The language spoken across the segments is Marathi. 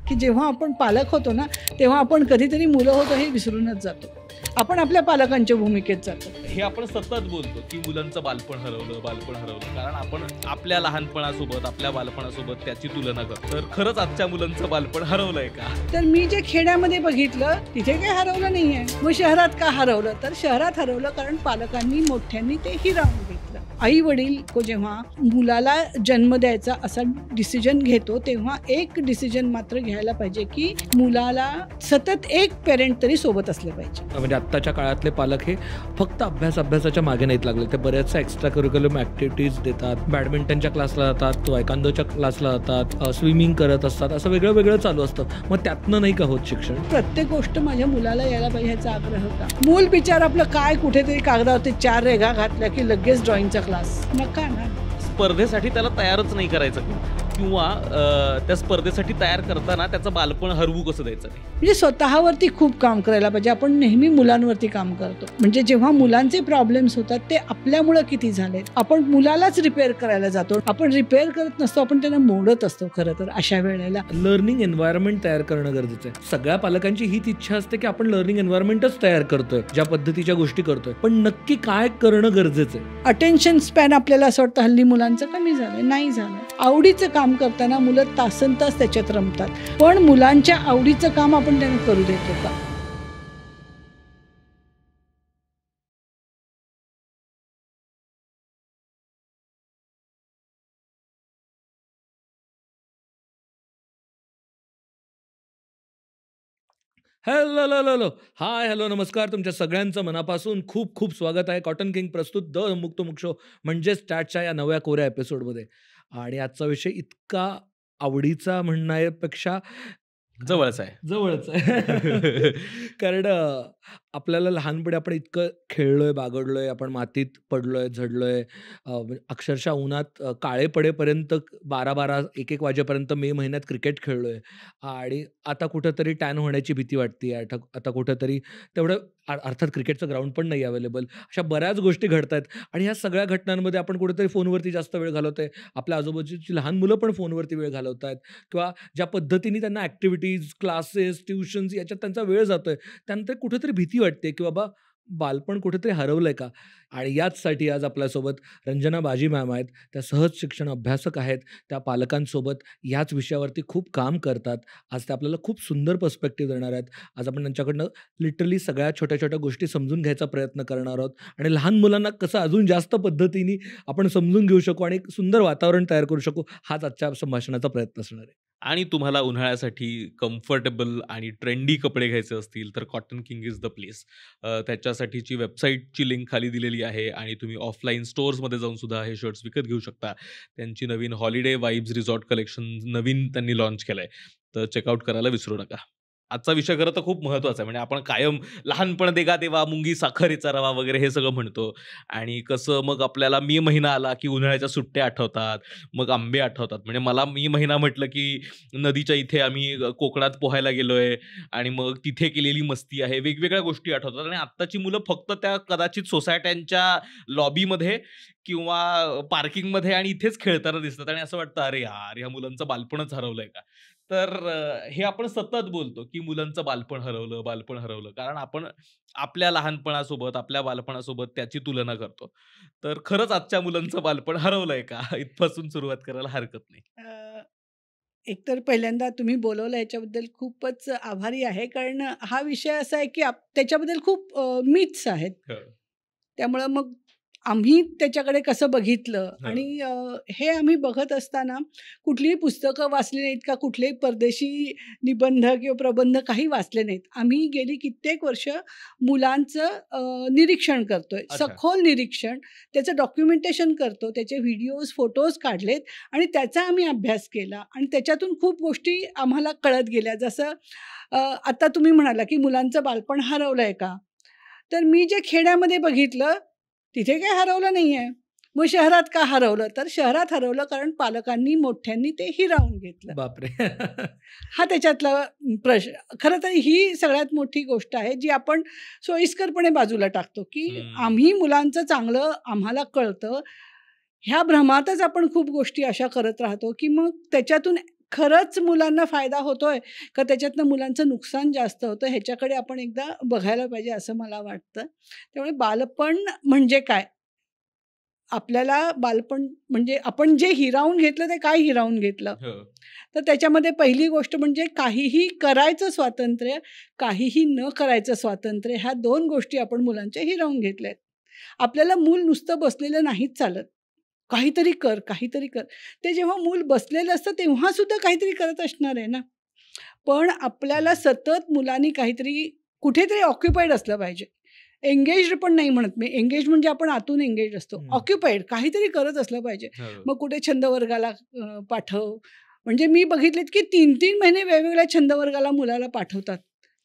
की जेव्हा आपण पालक होतो ना, तेव्हा आपण कधीतरी मुलं होतो हे विसरूनच जातो. आपण आपल्या पालकांच्या भूमिकेत जातो. हे आपण सतत बोलतो की मुलांचं बालपण हरवलं, कारण आपण आपल्या लहानपणासोबत आपल्या बालपणासोबत त्याची तुलना करतो. तर खरंच आजच्या मुलांचं बालपण हरवलंय का? तर मी जे खेड्यामध्ये बघितलं तिथे काही हरवलं नाहीये. मग शहरात का हरवलं? तर शहरात हरवलं कारण पालकांनी मोठ्यांनी ते हिरावून घेतलं. आई वडील जेव्हा मुलाला जन्म द्यायचा असा डिसिजन घेतो तेव्हा एक डिसिजन मात्र घ्यायला पाहिजे की मुलाला सतत एक पेरेंट तरी सोबत असले पाहिजे. म्हणजे आत्ताच्या काळातले पालक हे फक्त अभ्यासाच्या मागे नाहीत लागले, ते बऱ्याचशा एक्स्ट्रा करिक्युलम ॲक्टिव्हिटीज देतात. बॅडमिंटनच्या क्लासला जातात, तायक्वांदोच्या क्लासला जातात, स्विमिंग करत असतात, असं वेगळं वेगळं चालू असतं. मग त्यातनं नाही का होत शिक्षण? प्रत्येक गोष्ट माझ्या मुलाला यायला पाहिजे ह्याचा आग्रह होता. मूल बिचार आपलं काय कुठेतरी कागदावरती 4 रेघा घातल्या की लगेच ड्रॉइंगचा क्लास नका ना. स्पर्धेसाठी त्याला तयारच नाही करायचं किंवा त्या स्पर्धेसाठी तयार करताना त्याचं बालपण हरवू कसं द्यायचं नाही. म्हणजे स्वतःवरती खूप काम करायला पाहिजे. आपण नेहमी मुलांवरती काम करतो. म्हणजे जेव्हा मुलांचे प्रॉब्लेम्स होतात ते आपल्यामुळं किती झाले, आपण मुलालाच रिपेअर करायला जातो. आपण रिपेअर करत नसतो, आपण त्यांना मोडत असतो. खरं तर अशा वेळेला लर्निंग एन्व्हायरमेंट तयार करणं गरजेचं आहे. सगळ्या पालकांची हीच इच्छा असते की आपण लर्निंग एन्व्हायरमेंटच तयार करतोय, ज्या पद्धतीच्या गोष्टी करतोय, पण नक्की काय करणं गरजेचं आहे? अटेन्शन स्पॅन आपल्याला असं वाटतं हल्ली मुलांचं कमी झालं, नाही झालं. आवडीचं काम करताना मुलं तासनतास त्याच्यात रमतात, पण मुलांच्या आवडीचं काम आपण त्यांना करू देतो का? हॅलो हाय हॅलो नमस्कार. तुमच्या सगळ्यांचं मनापासून खूप खूप स्वागत आहे कॉटन किंग प्रस्तुत द मुक्त शो म्हणजेच स्टॅटच्या या नव्या कोऱ्या एपिसोडमध्ये. आणि आजचा विषय इतका आवडीचा म्हणण्यापेक्षा जवळच आहे कारण आपल्याला लहानपणी आपण इतकं खेळलोय, बागडलोय, आपण मातीत पडलोय, झडलोय, अक्षरशः उन्हात काळे पडेपर्यंत 12-12, 1-1 वाजेपर्यंत मे महिन्यात क्रिकेट खेळलोय. आणि आता कुठंतरी टॅन होण्याची भीती वाटते. आता कुठंतरी तेवढं अर्थात क्रिकेटचं ग्राउंड पण नाही अवेलेबल. अशा बऱ्याच गोष्टी घडतायत आणि ह्या सगळ्या घटनांमध्ये आपण कुठेतरी फोनवरती जास्त वेळ घालवतोय. आपल्या आजूबाजूची लहान मुलं पण फोनवरती वेळ घालवत आहेत किंवा ज्या पद्धतीने त्यांना ॲक्टिव्हिटीज, क्लासेस, ट्युशन्स याच्यात त्यांचा वेळ जातोय, त्यानंतर कुठेतरी भीती वाटते की बाबा बालपण कुठेतरी हरवलंय का? आणि याचसाठी आज आपल्यासोबत रंजना बाजी मॅम आहेत. त्या सहज शिक्षण अभ्यासक आहेत. त्या पालकांसोबत याच विषयावरती खूप काम करतात. आज ते आपल्याला खूप सुंदर पर्स्पेक्टिव्ह देणार आहेत. आज आपण त्यांच्याकडनं लिटरली सगळ्या छोट्या-छोट्या गोष्टी समजून घ्यायचा प्रयत्न करणार आहोत आणि लहान मुलांना कसं अजून जास्त पद्धतीने आपण समजून घेऊ शकू आणि एक सुंदर वातावरण तयार करू शकू, हाच आजच्या संभाषणाचा प्रयत्न असणार आहे. आणि तुम्हाला उन्हाळ्यासाठी कम्फर्टेबल आणि ट्रेंडी कपडे घ्यायचे असतील तर cotton king is the place. त्याच्यासाठीची वेबसाईटची लिंक खाली दिलेली आहे आणि तुम्ही ऑफलाईन स्टोअर्समध्ये जाऊन सुद्धा हे शर्ट्स विकत घेऊ शकता. त्यांची नवीन हॉलिडे वाइब्स रिसॉर्ट कलेक्शन नवीन त्यांनी लॉन्च केलं आहे, तर चेकआउट करायला विसरू नका. आजचा विषय खरं तर खूप महत्त्वाचा आहे. म्हणजे आपण कायम लहानपण देगा देवा, मुंगी साखरेचा रवा वगैरे हे सगळं म्हणतो आणि कसं मग आपल्याला मे महिना आला की उन्हाळ्याच्या सुट्ट्या आठवतात, मग आंबे आठवतात. म्हणजे मला मे महिना म्हटलं की नदीच्या इथे आम्ही कोकणात पोहायला गेलोय आणि मग तिथे केलेली मस्ती आहे, वेगवेगळ्या गोष्टी आठवतात. आणि आत्ताची मुलं फक्त त्या कदाचित सोसायट्यांच्या लॉबीमध्ये किंवा पार्किंगमध्ये आणि इथेच खेळताना दिसतात आणि असं वाटतं अरे यार, ह्या मुलांचं बालपणच हरवलंय का? तर हे आपण सतत बोलतो की मुलांचं बालपण हरवलं, कारण आपण आपल्या लहानपणासोबत आपल्या बालपणासोबत त्याची तुलना करतो. तर खरंच आजच्या मुलांचं बालपण हरवलंय का? इथपासून सुरुवात करायला हरकत नाही. एकतर पहिल्यांदा तुम्ही बोलवलं याच्याबद्दल खूपच आभारी आहे. कारण हा विषय असा आहे की त्याच्याबद्दल खूप मिथ्स आहेत. हो. त्यामुळं मग आम्ही त्याच्याकडे कसं बघितलं हो. आणि हे आम्ही बघत असताना कुठलीही पुस्तकं वाचली नाहीत का कुठलेही परदेशी निबंध किंवा प्रबंध काही वाचले नाहीत. आम्ही गेली कित्येक वर्ष मुलांचं निरीक्षण करतोय, अच्छा. सखोल निरीक्षण, त्याचं डॉक्युमेंटेशन करतो, त्याचे व्हिडिओज, फोटोज काढलेत आणि त्याचा आम्ही अभ्यास केला आणि त्याच्यातून खूप गोष्टी आम्हाला कळत गेल्या. जसं आता तुम्ही म्हणाला की मुलांचं बालपण हरवलंय का? तर मी जे खेड्यामध्ये बघितलं तिथे काही हरवलं नाहीये. मग शहरात का हरवलं? तर शहरात हरवलं कारण पालकांनी मोठ्यांनी ते हिरावून घेतलं. बापरे. हा त्याच्यातला प्रश्न. खरं तर ही सगळ्यात मोठी गोष्ट आहे जी आपण सोयीस्करपणे बाजूला टाकतो की आम्ही मुलांचं चांगलं आम्हाला कळतं. ह्या भ्रमातच आपण खूप गोष्टी अशा करत राहतो की मग त्याच्यातून खरंच मुलांना फायदा होतोय का त्याच्यातनं मुलांचं नुकसान जास्त होतं ह्याच्याकडे आपण एकदा बघायला पाहिजे असं मला वाटतं. त्यामुळे बालपण म्हणजे काय? आपल्याला बालपण म्हणजे आपण जे हिरावून घेतलं ते काय हिरावून घेतलं? हो. तर त्याच्यामध्ये पहिली गोष्ट म्हणजे काहीही करायचं स्वातंत्र्य, काहीही न करायचं स्वातंत्र्य ह्या 2 गोष्टी आपण मुलांच्या हिरावून घेतल्या आहेत. आपल्याला मूल नुसतं बसलेलं नाहीच चालत. काहीतरी कर, काहीतरी कर. ते जेव्हा मूल बसलेलं असतं तेव्हा सुद्धा काहीतरी करत असणार आहे ना. पण आपल्याला सतत मुलांनी काहीतरी कुठेतरी ऑक्युपाईड असलं पाहिजे. एंगेज्ड पण नाही म्हणत मी. एंगेज म्हणजे आपण आतून एंगेज असतो. ऑक्युपाईड काहीतरी करत असलं पाहिजे. हो. मग कुठे छंद वर्गाला पाठव. म्हणजे मी बघितलेत की 3-3 महिने वेगवेगळ्या छंद वर्गाला मुलाला पाठवतात.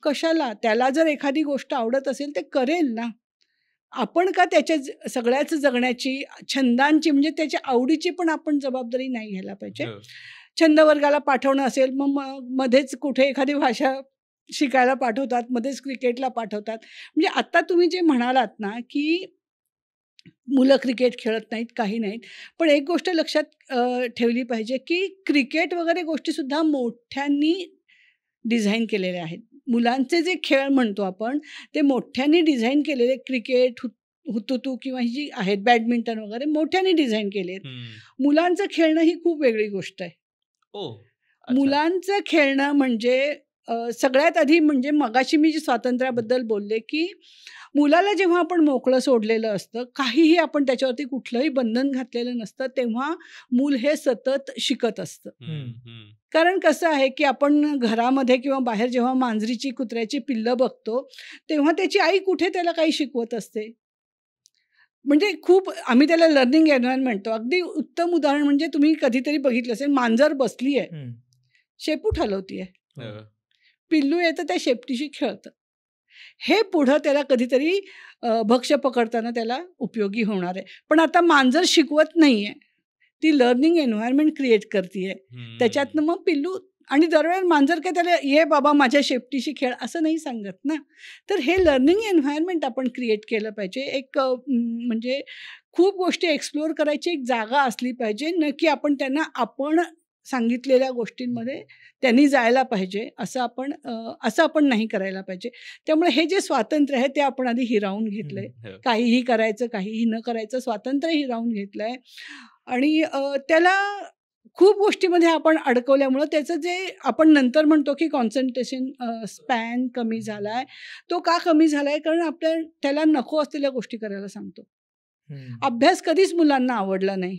कशाला? त्याला जर एखादी गोष्ट आवडत असेल ते करेल ना. आपण का त्याच्या सगळ्याच जगण्याची, छंदांची म्हणजे त्याच्या आवडीची पण आपण जबाबदारी नाही घ्यायला पाहिजे. हो. छंद वर्गाला पाठवणं असेल, मग मध्येच कुठे एखादी भाषा शिकायला पाठवतात, मध्येच क्रिकेटला पाठवतात. म्हणजे आता तुम्ही जे म्हणालात ना, की मुलं क्रिकेट खेळत नाहीत, काही नाहीत. पण एक गोष्ट लक्षात ठेवली पाहिजे, की क्रिकेट वगैरे गोष्टीसुद्धा मोठ्यांनी डिझाइन केलेल्या आहेत. मुलांचे जे खेळ म्हणतो आपण, ते मोठ्यांनी डिझाइन केलेले क्रिकेट, हुतुतू किंवा ही जी आहेत बॅडमिंटन वगैरे मोठ्यांनी डिझाइन केले आहेत. हं. मुलांचं खेळणं ही खूप वेगळी गोष्ट आहे. ओह! अच्छा. मुलांचं खेळणं म्हणजे सगळ्यात आधी म्हणजे मगाशी मी जी स्वातंत्र्याबद्दल बोलले, की मुलाला जेव्हा आपण मोकळं सोडलेलं असतं, काहीही आपण त्याच्यावरती कुठलंही बंधन घातलेलं नसतं, तेव्हा मूल हे सतत शिकत असतं. हं, हं. कारण कसं आहे, की आपण घरामध्ये किंवा बाहेर जेव्हा मांजरीची, कुत्र्याची पिल्लं बघतो, तेव्हा त्याची आई कुठे त्याला काही शिकवत असते. म्हणजे खूप आम्ही त्याला लर्निंग एन्व्हायर्नमेंट म्हणतो. अगदी उत्तम उदाहरण म्हणजे तुम्ही कधीतरी बघितलं असेल, मांजर बसली आहे, शेपूट हलवतीये. हो. पिल्लू येतं त्या शेपटीशी खेळतं. हे पुढं त्याला कधीतरी भक्ष्य पकडताना त्याला उपयोगी होणार आहे. पण आता मांजर शिकवत नाहीये. ती लर्निंग एन्व्हायर्नमेंट क्रिएट करतीये. हं. त्याच्यातनं मग पिल्लू आणि दरवेळेस मांजर काय त्याला "ये बाबा माझ्या शेपटीशी खेळ" असं नाही सांगत ना. तर हे लर्निंग एन्व्हायर्नमेंट आपण क्रिएट केलं पाहिजे. एक म्हणजे खूप गोष्टी एक्सप्लोर करायची एक जागा असली पाहिजे. न की आपण त्यांना आपण सांगितलेल्या गोष्टींमध्ये त्यांनी जायला पाहिजे असं आपण नाही करायला पाहिजे. त्यामुळे हे जे स्वातंत्र्य आहे ते आपण आधी हिरावून घेतलंय. हो. काहीही करायचं, काहीही न करायचं स्वातंत्र्य हिरावून घेतलंय आणि त्याला खूप गोष्टीमध्ये आपण अडकवल्यामुळं त्याचं जे आपण नंतर म्हणतो की कॉन्सन्ट्रेशन स्पॅन कमी झालाय. तो का कमी झालाय? कारण त्याला नको असलेल्या गोष्टी करायला सांगतो. अभ्यास कधीच मुलांना आवडला नाही.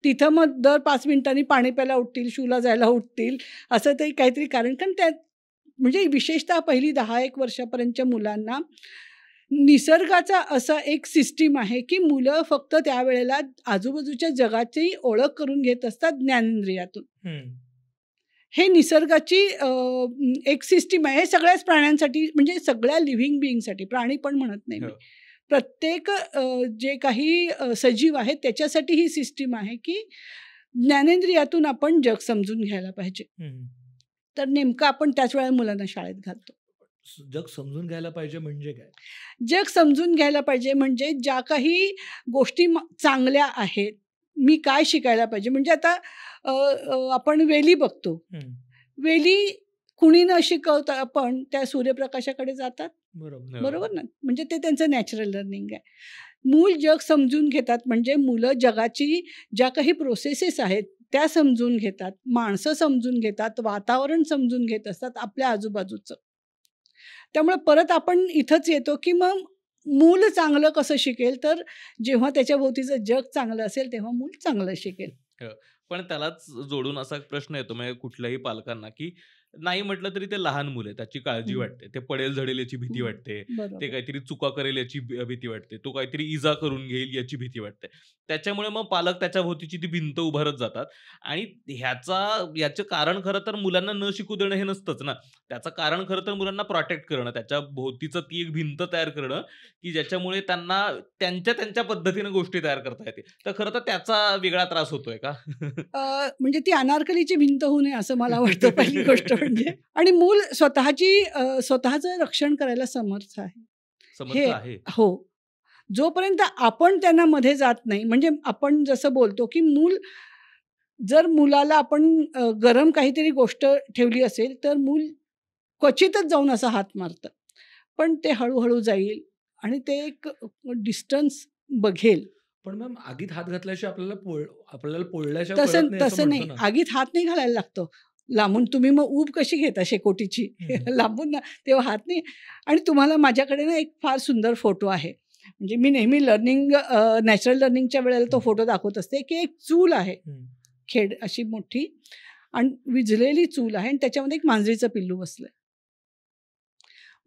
तिथं मग दर 5 मिनिटांनी पाणी प्यायला उठतील, शूला जायला उठतील, असं ते काहीतरी कारण त्यात म्हणजे विशेषतः पहिली 10-1 वर्षापर्यंतच्या मुलांना निसर्गाचा असा एक सिस्टीम आहे, की मुलं फक्त त्यावेळेला आजूबाजूच्या जगाची ओळख करून घेत असतात ज्ञानेंद्रियातून. हे निसर्गाची एक सिस्टीम आहे. हे सगळ्याच प्राण्यांसाठी म्हणजे सगळ्या लिव्हिंग बीइंगसाठी, प्राणी पण म्हणत नाही मी. हो. प्रत्येक जे काही सजीव आहेत त्याच्यासाठी ही सिस्टीम आहे, की ज्ञानेंद्रियातून आपण जग समजून घ्यायला पाहिजे. तर नेमकं आपण त्याच वेळेला मुलांना शाळेत घालतो. जग समजून घ्यायला पाहिजे म्हणजे काय? जग समजून घ्यायला पाहिजे म्हणजे ज्या काही गोष्टी चांगल्या आहेत, मी काय शिकायला पाहिजे म्हणजे आता आपण वेली बघतो. वेली कुणी न शिकवता पण त्या सूर्यप्रकाशाकडे जातात. बरोबर. बरोबर ना? म्हणजे ते त्यांचं नॅचरल लर्निंग आहे. मूल जग समजून घेतात म्हणजे मुलं जगाची ज्या काही प्रोसेसेस आहेत त्या समजून घेतात, माणसं समजून घेतात, वातावरण समजून घेत असतात आपल्या आजूबाजूचं. त्यामुळे परत आपण इथंच येतो, की मग मूल चांगलं कसं शिकेल? तर जेव्हा त्याच्या भोवतीचं जग चांगलं असेल तेव्हा मूल चांगलं शिकेल. हो. पण त्यालाच जोडून असा एक प्रश्न येतो म्हणजे कुठल्याही पालकांना, की नाही म्हटलं तरी ते लहान मुलं आहे, त्याची काळजी हं. वाटते. ते पडेल झडेल याची भीती वाटते. ते बरोबर. काहीतरी चुका करेल याची भीती वाटते. तो काहीतरी इजा करून घेईल याची भीती वाटते. त्याच्यामुळे मग पालक त्याच्या भोवतीची ती भिंत उभारत जातात आणि याचं कारण खरं तर मुलांना न शिकू देणं हे नसतंच ना. त्याचं कारण खरं तर मुलांना प्रोटेक्ट करणं, त्याच्या भोवतीचं ती एक भिंत तयार करणं, की ज्याच्यामुळे त्यांना त्यांच्या पद्धतीने गोष्टी तयार करता येतील. तर खरं तर त्याचा वेगळा त्रास होतोय का? म्हणजे ती अनारकलीची भिंत होऊ नये असं मला वाटतं पहिली गोष्ट म्हणजे. आणि मूल स्वतःचं रक्षण करायला समर्थ आहे. समर्थ हे आहे. हो. जोपर्यंत आपण त्यांना मध्ये जात नाही म्हणजे आपण जसं बोलतो, की मूल जर मुलाला आपण गरम काहीतरी गोष्ट ठेवली असेल तर मूल क्वचितच जाऊन असा हात मारतं. पण ते हळू जाईल आणि ते एक डिस्टन्स बघेल. पण मॅम आगीत हात घातल्याशिवाय आपल्याला पोळल्याशिवाय तसं कळत नाही असं तसं म्हणतो नाही. ना. आगीत हात नाही घालायला लागतो. लांबून तुम्ही मग ऊब कशी घेता शेकोटीची? हं. लांबून ना तेव्हा हात नाही. आणि तुम्हाला माझ्याकडे ना एक फार सुंदर फोटो आहे. म्हणजे मी नेहमी नॅचरल लर्निंगच्या वेळेला तो हं. फोटो दाखवत असते, की एक चूल आहे. हं. खेड अशी मोठी आणि विझलेली चूल आहे आणि त्याच्यामध्ये एक मांजरीचं पिल्लू बसलंय.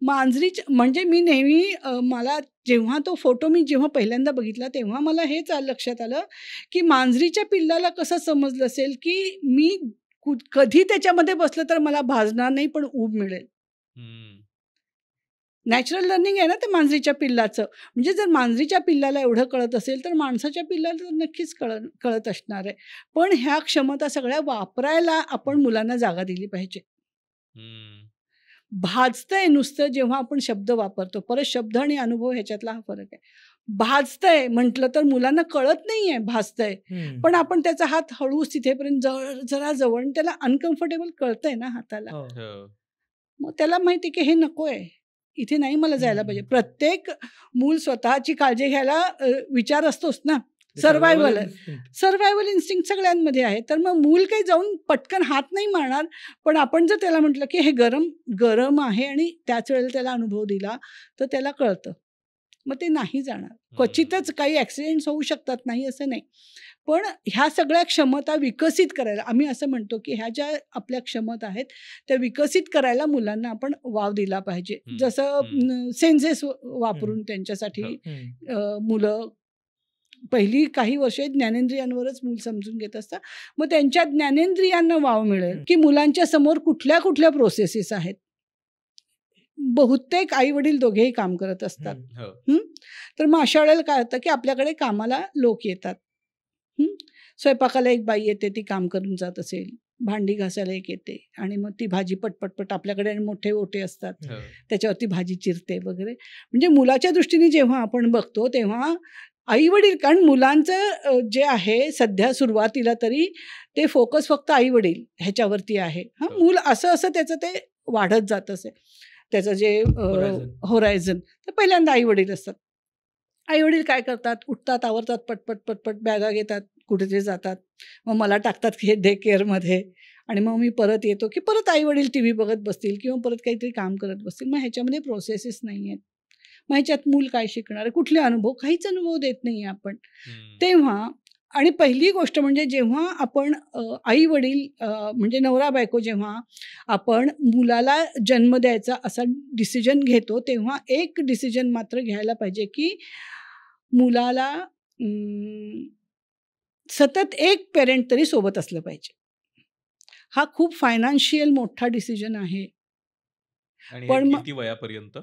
म्हणजे मी नेहमी मला जेव्हा तो फोटो मी जेव्हा पहिल्यांदा बघितला तेव्हा मला हेच लक्षात आलं, की मांजरीच्या पिल्लाला कसं समजलं असेल, की मी कधी त्याच्यामध्ये बसलं तर मला भाजणार नाही पण ऊब मिळेल. हं. नॅचरल लर्निंग आहे ना ते मांजरीच्या पिल्लाचं. म्हणजे जर मांजरीच्या पिल्लाला एवढं कळत असेल तर माणसाच्या पिल्लाला तर नक्कीच कळत असणार आहे. पण ह्या क्षमता सगळ्या वापरायला आपण मुलांना जागा दिली पाहिजे. हं. भाजतंय नुसतं जेव्हा आपण शब्द वापरतो. परत शब्द आणि अनुभव ह्याच्यातला हा फरक आहे. भाजतंय म्हटलं तर मुलांना कळत नाहीये भाजतंय. हं. पण आपण त्याचा हात हळूच तिथेपर्यंत जरा जवळ आणि त्याला अनकम्फर्टेबल कळतंय ना हाताला. हो. हो. मग त्याला माहिती की हे नकोय. इथे नाही मला जायला पाहिजे. हं. प्रत्येक मूल स्वतःची काळजी घ्यायला विचार असतोच ना. ते सर्व्हायव्हल इन्स्टिंक्ट. सर्व्हायव्हल इन्स्टिंक्ट सगळ्यांमध्ये आहे. तर मग मूल काही जाऊन पटकन हात नाही मारणार. पण आपण जर त्याला म्हटलं की हे गरम आहे आणि त्याच वेळेला त्याला अनुभव दिला, तर त्याला कळतं. मग ते नाही जाणार. क्वचितच काही ॲक्सिडेंट्स होऊ शकतात, नाही असं नाही. पण ह्या सगळ्या क्षमता विकसित करायला आम्ही असं म्हणतो, की ह्या ज्या आपल्या क्षमता आहेत, त्या विकसित करायला मुलांना आपण वाव दिला पाहिजे. हं, जसं सेन्सेस वापरून हो. त्यांच्यासाठी हं. मुलं पहिली काही वर्षे ज्ञानेंद्रियांवरच मूल समजून घेत असतात. मग त्यांच्या ज्ञानेंद्रियांना वाव मिळेल, हं. की मुलांच्या समोर कुठल्या प्रोसेसेस आहेत. बहुतेक आई-वडील दोघेही काम करत असतात. हं. हो. हं. तर मग अशा वेळेला काय होतं, की आपल्याकडे कामाला लोक येतात. हं. स्वयंपाकाला एक बाई येते, ती काम करून जात असेल. भांडी घासायला एक येते आणि मग ती भाजी पट आपल्याकडे आणि मोठे ओटे असतात. हो. त्याच्यावरती भाजी चिरते वगैरे. म्हणजे मुलाच्या दृष्टीने जेव्हा आपण बघतो तेव्हा आई-वडील कारण मुलांचं जे आहे सध्या सुरुवातीला तरी ते फोकस फक्त आई-वडील ह्याच्यावरती आहे. हां, हो. मूल असं त्याचं ते वाढत जात असे. त्याचं जे होरायझन. होरायझन तर पहिल्यांदा आई-वडील असतात. आई-वडील काय करतात, उठतात, आवरतात, पटपट बॅगा घेतात, कुठेतरी जातात. मग मला टाकतात हे डे केअरमध्ये आणि मग मी परत येतो, की परत आई-वडील टीव्ही बघत बसतील किंवा परत काहीतरी काम करत बसतील. मग ह्याच्यामध्ये प्रोसेसेस नाही आहेत. मग ह्याच्यात मूल काय शिकणार आहे? कुठले अनुभव? काहीच अनुभव देत नाही आपण. हं. तेव्हा आणि पहिली गोष्ट म्हणजे जेव्हा आपण आई-वडील म्हणजे नवरा-बायको जेव्हा आपण मुलाला जन्म द्यायचा असा डिसिजन घेतो, तेव्हा एक डिसिजन मात्र घ्यायला पाहिजे, की मुलाला सतत एक पेरेंट तरी सोबत असलं पाहिजे. हा खूप फायनान्शियल मोठा डिसिजन आहे. आणि हे पण मग किती वयापर्यंत?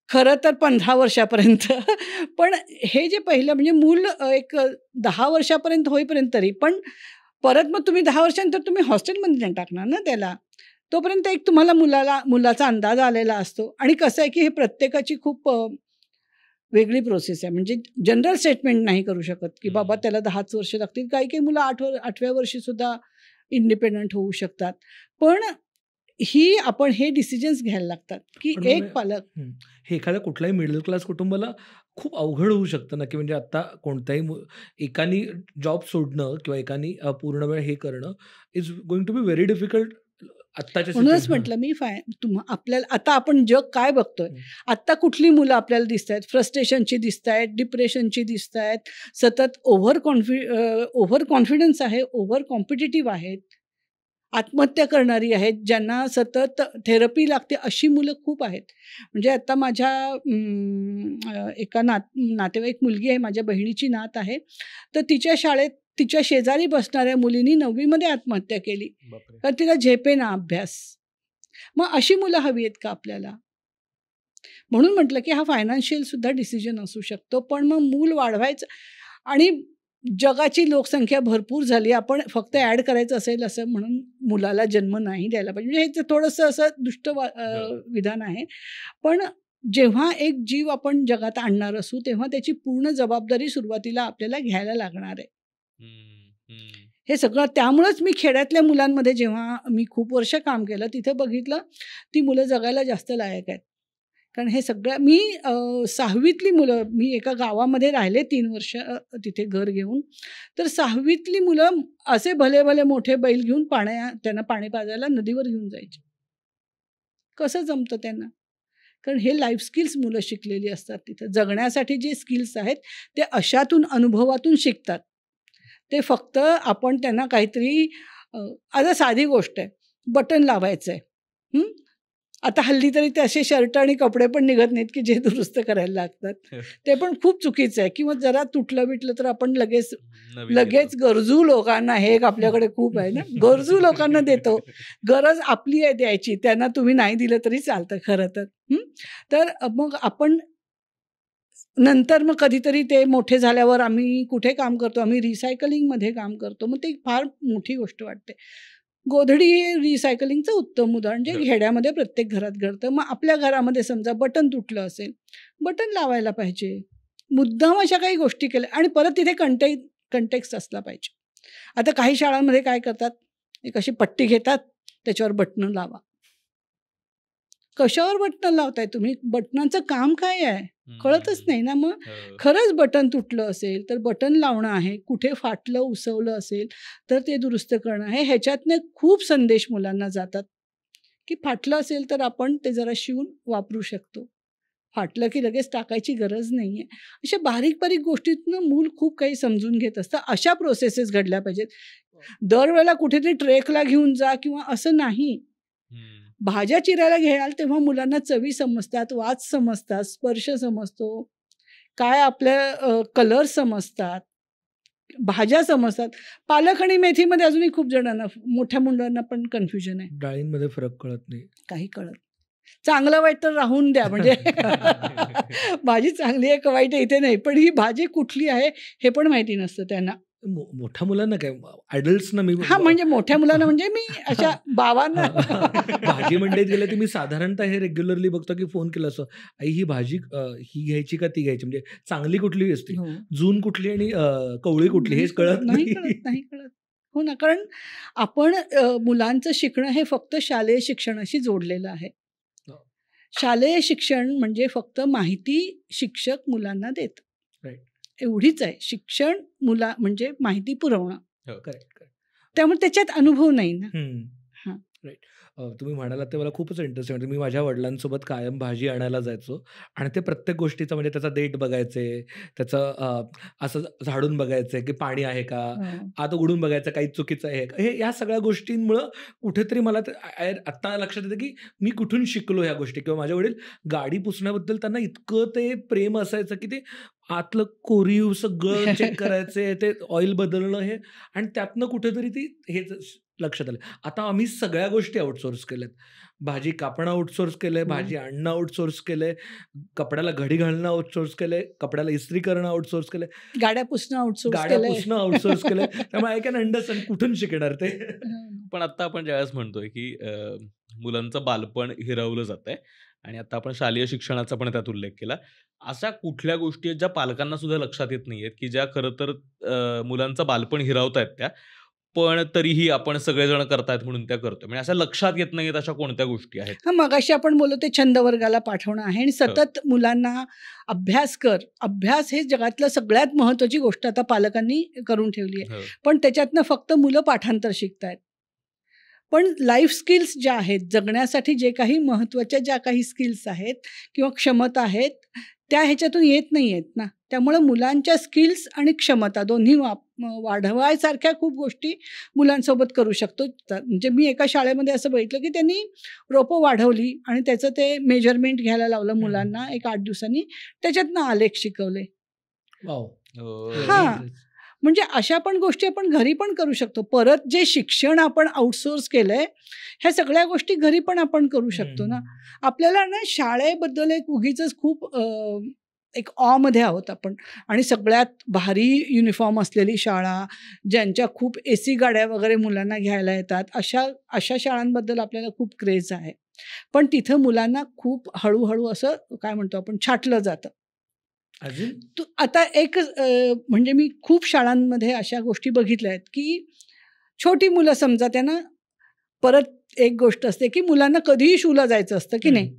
खरं तर 15 वर्षापर्यंत. पण हे जे पहिलं म्हणजे मूल एक 10 वर्षापर्यंत होईपर्यंत तरी. पण परत मग तुम्ही 10 वर्षानंतर तुम्ही हॉस्टेलमध्ये नाही टाकणार ना त्याला. तोपर्यंत एक तुम्हाला मुलाचा अंदाज आलेला असतो. आणि कसं आहे की हे प्रत्येकाची खूप वेगळी प्रोसेस आहे. म्हणजे जनरल स्टेटमेंट नाही करू शकत, की बाबा हं. त्याला 10च वर्ष लागतील. काही मुलं 8व्या वर्षीसुद्धा इंडिपेंडंट होऊ शकतात. पण आपण हे डिसिजन्स घ्यायला लागतात, की पण मग एक पालक हं. हे एखाद्या कुठल्याही मिडल क्लास कुटुंबाला खूप अवघड होऊ शकतं ना, की म्हणजे आता कोणत्याही एकानी जॉब सोडणं किंवा एकानी पूर्ण वेळ हे करणं is going to be very difficult आत्ताच्या म्हणूनच हां. म्हटलं मी आपल्याला आता आपण जग काय बघतोय, हं. आत्ता कुठली मुलं आपल्याला दिसतायत, फ्रस्ट्रेशनची दिसतायत, डिप्रेशनची दिसतायत, सतत ओव्हर कॉन्फिडन्स आहे, ओव्हर कॉम्पिटिटिव्ह आहेत, आत्महत्या करणारी आहेत, ज्यांना सतत थेरपी लागते, अशी मुलं खूप आहेत. म्हणजे आता माझ्या एका नातेवाईक मुलगी आहे, माझ्या बहिणीची नात आहे. तर तिच्या शाळेत तिच्या शेजारी बसणाऱ्या मुलीनी 9वी मध्ये आत्महत्या केली. बापरे! कारण तिला झेपेना अभ्यास. मग अशी मुलं हवी आहेत का आपल्याला? म्हणून म्हटलं, की हा फायनान्शियल सुद्धा डिसिजन असू शकतो. पण मग मूल वाढवायचं आणि जगाची लोकसंख्या भरपूर झाली. आपण फक्त ॲड करायचं असेल असं म्हणून मुलाला जन्म नाही द्यायला पाहिजे. म्हणजे हे थोडंसं असं हो. विधान आहे. पण जेव्हा एक जीव आपण जगात आणणार असू, तेव्हा त्याची पूर्ण जबाबदारी सुरुवातीला आपल्याला घ्यायला लागणार आहे. हं, हं. हे सगळं त्यामुळंच मी खेड्यातल्या मुलांमध्ये जेव्हा मी खूप वर्ष काम केलं तिथे बघितलं ती मुलं जगायला जास्त लायक आहेत. कारण हे सगळं मी 6वीतली मुलं मी एका गावामध्ये राहिले 3 वर्ष तिथे घर घेऊन. तर 6वीतली मुलं असे भले भले मोठे बैल घेऊन त्यांना पाणी पाजायला नदीवर घेऊन जायचे. कसं जमतं त्यांना? कारण हे लाईफ स्किल्स मुलं शिकलेली असतात तिथं. जगण्यासाठी जे स्किल्स आहेत ते अशातून अनुभवातून शिकतात. ते फक्त आपण त्यांना काहीतरी आता साधी गोष्ट आहे, बटन लावायचं आहे. आता हल्ली तरी ते असे शर्ट आणि कपडे पण निघत नाहीत की जे दुरुस्त करायला लागतात. ते पण खूप चुकीचं आहे. किंवा जरा तुटलं बिटलं तर आपण लगेच गरजू लोकांना, हे एक आपल्याकडे खूप आहे ना, गरजू लोकांना देतो. गरज आपली आहे द्यायची, त्यांना तुम्ही नाही दिलं तरी चालतं खरं तर. तर मग आपण नंतर मग कधीतरी ते मोठे झाल्यावर आम्ही कुठे काम करतो, आम्ही रिसायकलिंगमध्ये काम करतो. मग ती फार मोठी गोष्ट वाटते. गोधडी हे रिसायकलिंगचं उत्तम उदाहरण जे खेड्यामध्ये प्रत्येक घरात घडतं. मग आपल्या घरामध्ये समजा बटन तुटलं असेल, बटन लावायला पाहिजे. मुद्दाम अशा काही गोष्टी केल्या आणि परत तिथे कंटेक्स्ट असला पाहिजे. आता काही शाळांमध्ये काय करतात, एक अशी पट्टी घेतात, त्याच्यावर बटणं लावा. कशावर बटणं लावताय तुम्ही? बटनांचं काम काय आहे कळतच नाही ना. मग खरंच बटन तुटलं असेल तर बटन लावणं आहे, कुठे फाटलं उसवलं असेल तर ते दुरुस्त करणं आहे. ह्याच्यातनं खूप संदेश मुलांना जातात की फाटलं असेल तर आपण ते जरा शिवून वापरू शकतो, फाटलं की लगेच टाकायची गरज नाही आहे. अशा बारीक बारीक गोष्टीतनं मूल खूप काही समजून घेत असतं. अशा प्रोसेसेस घडल्या पाहिजेत. दरवेळेला कुठेतरी ट्रेकला घेऊन जा किंवा असं नाही. भाज्या चिरायला घ्याल तेव्हा मुलांना चवी समजतात, वास समजतात, स्पर्श समजतो, काय आपल्या कलर समजतात, भाज्या समजतात. पालक आणि मेथीमध्ये अजूनही खूप जणांना, मोठ्या मुलांना पण कन्फ्युजन आहे. डाळींमध्ये फरक कळत नाही, काही कळत. चांगलं वाईट तर राहून द्या, म्हणजे भाजी चांगली आहे का वाईट आहे इथे नाही, पण ही भाजी कुठली आहे हे पण माहिती नसतं त्यांना. मोठ्या मुलांना काय, ॲडल्ट्सना मी म्हणजे मोठ्या मुलांना म्हणजे मी अशा बाबांना भाजी मंडईत गेले तर मी साधारणतः हे रेग्युलरली बघतो की फोन केला असं, आई ही भाजी ही घ्यायची का ती घ्यायची, म्हणजे चांगली कुठली असते, जून कुठली आणि कवळी कुठली हे कळत नाही. हो ना, कारण आपण मुलांचं शिकणं हे फक्त शालेय शिक्षणाशी जोडलेलं आहे. शालेय शिक्षण म्हणजे फक्त माहिती शिक्षक मुलांना देत, एवढीच आहे. शिक्षण म्हणजे माहिती पुरवणं. त्यामुळे त्याच्यात अनुभव नाही ना. तुम्ही म्हणालात ते मला खूपच इंटरेस्टिंग वाटतं. मी माझ्या वडिलांसोबत कायम भाजी आणायला जायचो आणि ते प्रत्येक गोष्टीचं म्हणजे त्याचा देठ बघायचे, त्याचं असं झाडून बघायचंय की पाणी आहे का, आत उघडून बघायचं काही चुकीचं आहे का, हे या सगळ्या गोष्टींमुळं कुठेतरी मला आत्ता लक्षात येतं की मी कुठून शिकलो ह्या गोष्टी. किंवा माझे वडील गाडी पुसण्याबद्दल त्यांना इतकं ते प्रेम असायचं की ते आतलं कोरीव सगळं चेक करायचे, ते ऑइल बदलणं हे, आणि त्यातनं कुठेतरी ती हे लक्षात आलं. आता आम्ही सगळ्या गोष्टी आउटसोर्स केल्यात. भाजी कापणं आउटसोर्स केलंय, भाजी आणणं आउटसोर्स केलंय, कपड्याला घडी घालणं आउटसोर्स केलंय, कपड्याला इस्त्री करणं आउटसोर्स केलंय, गाड्या पुसणं आउटसोर्स केलंय. त्यामुळे आय कॅन अंडरस्टँड कुठून शिकणार ते. पण आता आपण ज्यावेळेस म्हणतोय की मुलांचं बालपण हिरावलं जातंय आणि आता आपण शालेय शिक्षणाचा पण त्यात उल्लेख केला. अशा कुठल्या गोष्टी आहेत ज्या पालकांना सुद्धा लक्षात येत नाहीयेत की ज्या खरं तर मुलांचं बालपण हिरावतायत त्या, पण तरीही आपण सगळेजण करतायत म्हणून त्या करतोय, म्हणजे अशा लक्षात येत नाहीयेत अशा कोणत्या गोष्टी आहेत? मगाशी आपण बोललो ते छंद वर्गाला पाठवणं आहे आणि सतत मुलांना अभ्यास हे जगातलं सगळ्यात महत्वाची गोष्ट आता पालकांनी करून ठेवली आहे. पण त्याच्यातनं फक्त मुलं पाठांतर शिकतायत. पण लाईफ स्किल्स ज्या आहेत, जगण्यासाठी जे काही महत्त्वाच्या ज्या काही स्किल्स आहेत किंवा क्षमता आहेत त्या ह्याच्यातून येत नाही आहेत ना. त्यामुळं मुलांच्या स्किल्स आणि क्षमता दोन्ही वाढवायसारख्या खूप गोष्टी मुलांसोबत करू शकतो. म्हणजे मी एका शाळेमध्ये असं बघितलं की त्यांनी रोपं वाढवली आणि त्याचं ते मेजरमेंट घ्यायला लावलं मुलांना. एक 8 दिवसांनी त्याच्यातनं आलेख शिकवले. म्हणजे अशा पण गोष्टी आपण घरी पण करू शकतो. परत जे शिक्षण आपण आउटसोर्स केलंय ह्या सगळ्या गोष्टी घरी पण आपण करू शकतो ना. आपल्याला ना शाळेबद्दल एक उगीच खूप एक मध्ये आहोत आपण, आणि सगळ्यात भारी युनिफॉर्म असलेली शाळा, ज्यांच्या खूप AC गाड्या वगैरे मुलांना घ्यायला येतात, अशा शाळांबद्दल आपल्याला खूप क्रेज आहे. पण तिथं मुलांना खूप हळूहळू असं काय म्हणतो आपण छाटलं जातं. आता एक म्हणजे मी खूप शाळांमध्ये अशा गोष्टी बघितल्या आहेत की छोटी मुलं समजा त्यांना परत एक गोष्ट असते की मुलांना कधीही शूला जायचं असतं की नाही.